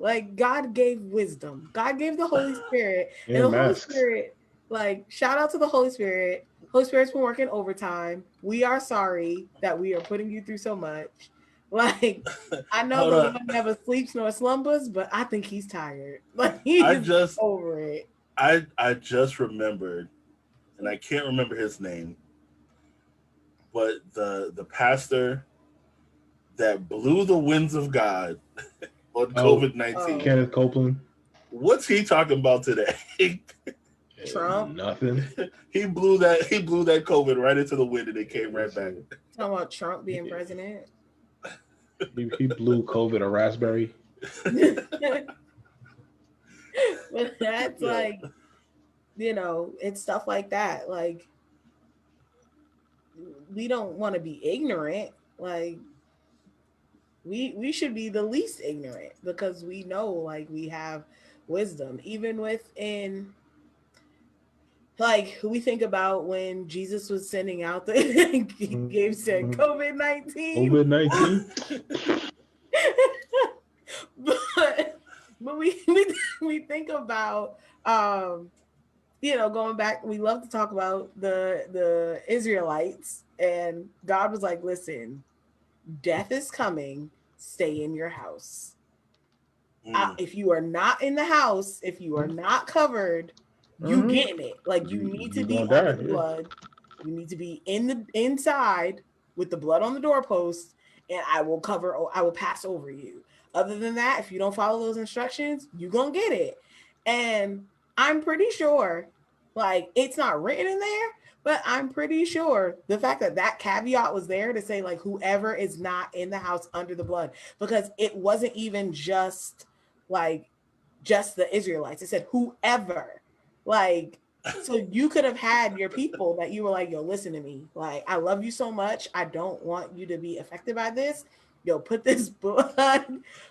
Like, God gave wisdom. God gave the Holy Spirit. And And the Holy masks. Spirit, like, shout out to the Holy Spirit. Holy Spirit's been working overtime. We are sorry that we are putting you through so much. Like, I know Hold the on. Lord never sleeps nor slumbers, but I think he's tired. Like, he's over it. I just remembered, and I can't remember his name, but the pastor that blew the winds of God on COVID-19. Kenneth Copeland. What's he talking about today? Trump. Nothing. He blew that COVID right into the wind and it came right back. Talking about Trump being president. He blew COVID a raspberry. But that's like, it's stuff like that. Like, we don't want to be ignorant. Like, we should be the least ignorant because we know, like, we have wisdom. Even within, like, we think about when Jesus was sending out said COVID-19. COVID-19. but we think about going back, we love to talk about the Israelites, and God was like, listen, death is coming, stay in your house. If you are not in the house, if you are not covered, you getting it. Like, you need to be under the blood. You need to be inside with the blood on the doorpost, and I will pass over you. Other than that, if you don't follow those instructions, you're gonna get it. And I'm pretty sure, like, it's not written in there, but I'm pretty sure the fact that caveat was there to say, like, whoever is not in the house under the blood, because it wasn't even just the Israelites. It said whoever. Like, so you could have had your people that you were like, yo, listen to me. Like, I love you so much. I don't want you to be affected by this. Yo, put this blood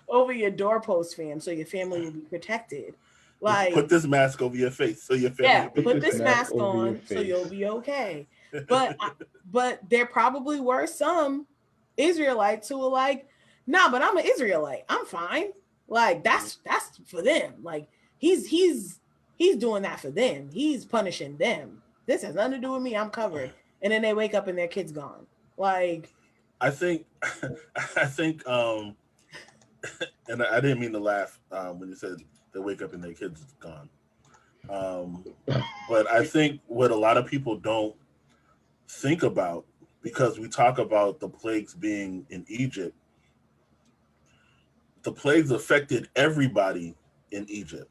over your doorpost, fam, so your family will be protected. Like, put this mask over your face so your family. Yeah, put this mask on so you'll be okay. But there probably were some Israelites who were like, nah, but I'm an Israelite. I'm fine. Like, that's for them. Like, he's doing that for them. He's punishing them. This has nothing to do with me. I'm covered. And then they wake up and their kid's gone. Like, I think, and I didn't mean to laugh when you said they wake up and their kid's gone. But I think what a lot of people don't think about, because we talk about the plagues being in Egypt, the plagues affected everybody in Egypt.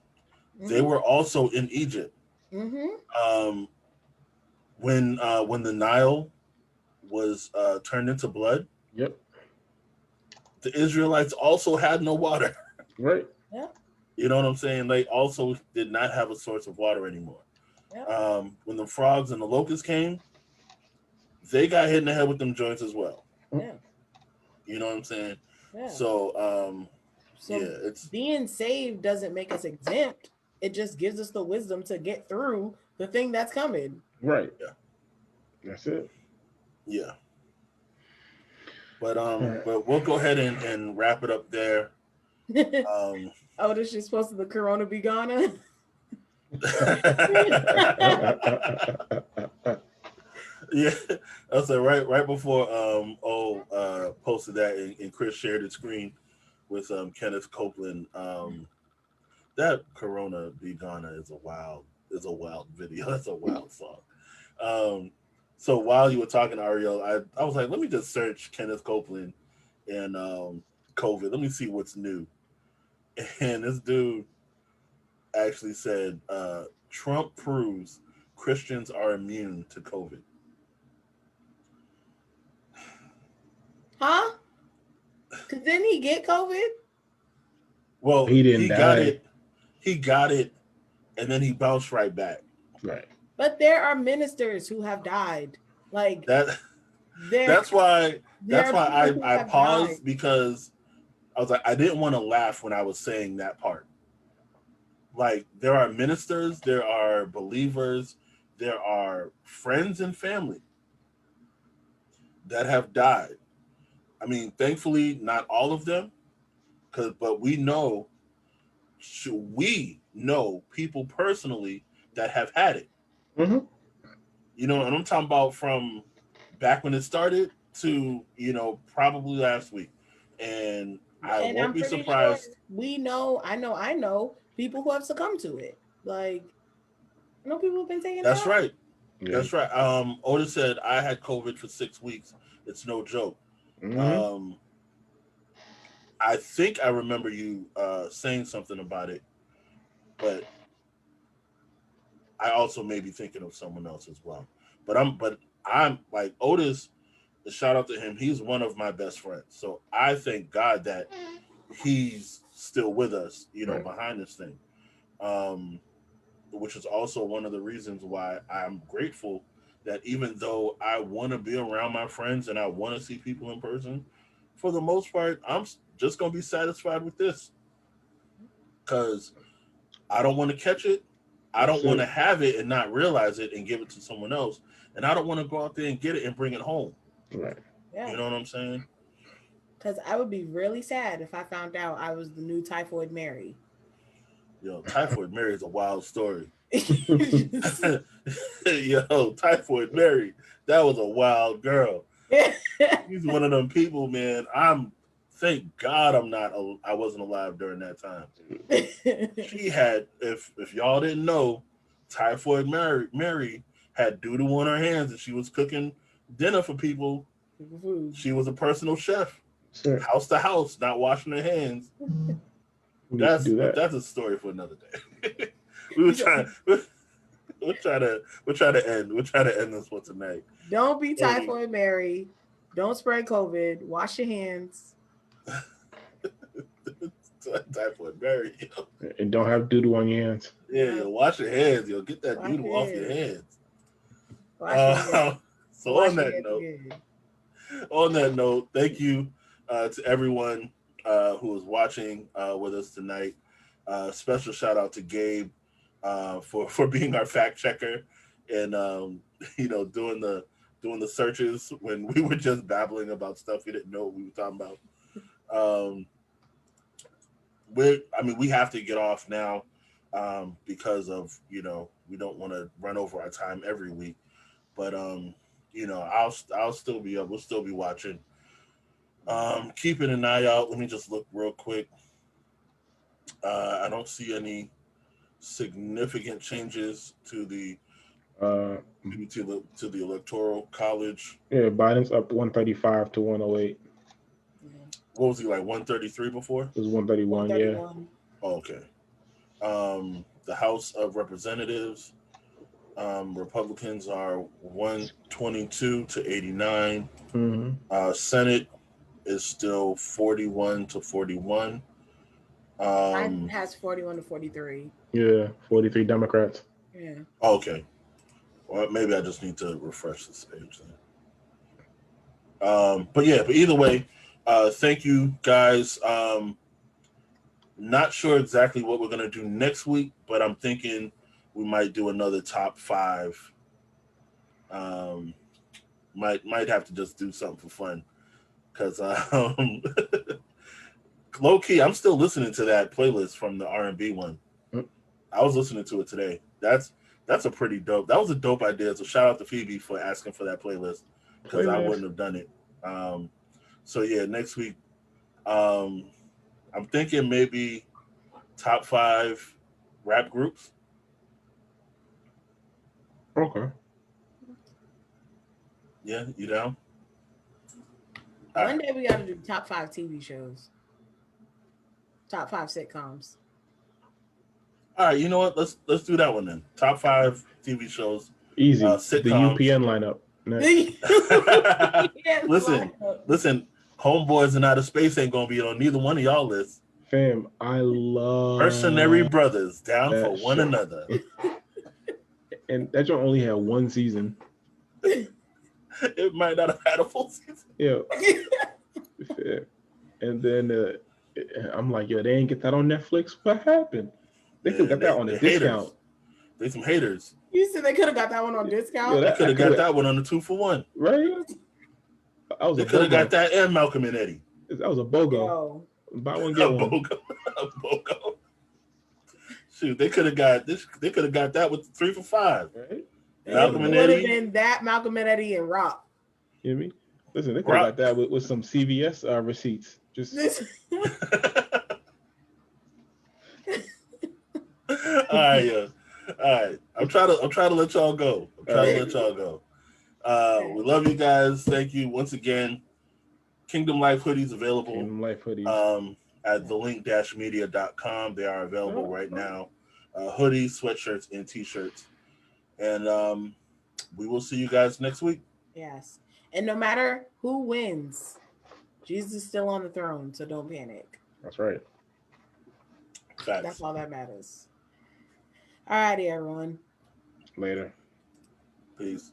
They were also in Egypt. When the Nile was turned into blood, yep, the Israelites also had no water. Right. Yeah. You know what I'm saying? They also did not have a source of water anymore. Yeah. When the frogs and the locusts came, they got hit in the head with them joints as well. Yeah. You know what I'm saying? Yeah. So So yeah, it's being saved doesn't make us exempt. it just gives us the wisdom to get through the thing that's coming. Right. Yeah. That's it. Yeah. But Right. but we'll go ahead and wrap it up there. Oh, this shit's supposed to the corona be gone. Yeah, I was like right before posted that and Chris shared his screen with Kenneth Copeland. That Corona Be Ghana is a wild video. That's a wild song. So while you were talking, Ariel, I was like, let me just search Kenneth Copeland and COVID. Let me see what's new. And this dude actually said Trump proves Christians are immune to COVID. Huh? Because didn't he get COVID? Well, He didn't got die. it. He got it, and then he bounced right back. Right. But there are ministers who have died. Like That. there, That's why there are people who I have paused died. because I was like, I didn't want to laugh when I was saying that part. Like, there are ministers, there are believers, there are friends and family that have died. I mean, thankfully, not all of them, but we know people personally that have had it. Mm-hmm. You know, and I'm talking about from back when it started to, probably last week. And I And won't I'm be pretty surprised. sure we know, I know people who have succumbed to it. Like, I know people have been taking That's it out. right. Yeah. That's right. Otis said, I had COVID for 6 weeks. It's no joke. Mm-hmm. I think I remember you saying something about it, but I also may be thinking of someone else as well. But I'm like Otis, shout out to him. He's one of my best friends. So I thank God that he's still with us, Right. behind this thing. Which is also one of the reasons why I'm grateful that even though I want to be around my friends and I want to see people in person, for the most part, I'm just going to be satisfied with this because I don't want to catch it. I don't want to have it and not realize it and give it to someone else. And I don't want to go out there and get it and bring it home. Right. Yeah. You know what I'm saying? Because I would be really sad if I found out I was the new Typhoid Mary. Yo, Typhoid Mary is a wild story. Yo, Typhoid Mary, that was a wild girl. She's one of them people, man. Thank God I wasn't alive during that time. She had, if y'all didn't know, Typhoid Mary had doo-doo on her hands and she was cooking dinner for people. She was a personal chef, house to house, not washing her hands. That's a story for another day. We'll try to end this one tonight. Don't be Typhoid Mary. Don't spread COVID. Wash your hands. Typhoid Mary. Yo. And don't have doo-doo on your hands. Yeah, yo, wash your hands. Yo, get that doo-doo off your hands. So on that note, thank you to everyone who is watching with us tonight. Special shout out to Gabe for being our fact checker and doing the searches when we were just babbling about stuff we didn't know what we were talking about. We have to get off now because of we don't want to run over our time every week, but I'll still be up. We'll still be watching. Keeping an eye out. Let me just look real quick. I don't see any significant changes to the to the electoral college. Yeah, Biden's up 135 to 108. What was he, like 133 before? It was 131, yeah. Oh, okay. The House of Representatives, Republicans are 122 to 89. Mm-hmm. Senate is still 41 to 41. Biden has 41 to 43. Yeah, 43 Democrats. Yeah. Okay. Well, maybe I just need to refresh this page then. But either way, thank you guys. Not sure exactly what we're gonna do next week, but I'm thinking we might do another top 5. Might have to just do something for fun, because low key, I'm still listening to that playlist from the R&B one. I was listening to it today. That's a pretty dope. That was a dope idea. So shout out to Phoebe for asking for that playlist, because I wouldn't have done it. So yeah, next week, I'm thinking maybe top 5 rap groups. Okay. Yeah, you down? One day we got to do top 5 TV shows, top 5 sitcoms. All right, you know what? Let's do that one then. Top 5 TV shows. Easy. Sitcoms. The UPN lineup. Listen. Homeboys in Outer Space ain't gonna be on neither one of y'all lists. Fam, I love Mercenary Brothers, Down for One show. Another. And that joint only had 1 season. It might not have had a full season. Yeah. And then I'm like, yo, they ain't get that on Netflix. What happened? They could have got that on a discount. Haters. They some haters. You said they could have got that one on discount? They could have got that one on the 2 for 1. Right? They could have got that and Malcolm and Eddie. That was a BOGO. Yo. Buy one, get one. A BOGO. Shoot, they could have got this. They could have got that with 3 for 5. Right? Malcolm and It would have Eddie. been that, Malcolm and Eddie, and Rock. You hear me? Listen, they could have got that with some CVS receipts. Just All right, yeah. All right. I'm trying to let y'all go. We love you guys. Thank you once again. Kingdom Life hoodies available. Kingdom Life hoodies. At thelink-media.com. They are available right now. Hoodies, sweatshirts, and t-shirts. And we will see you guys next week. Yes. And no matter who wins, Jesus is still on the throne, so don't panic. That's right. Facts. That's all that matters. All righty, everyone. Later. Peace.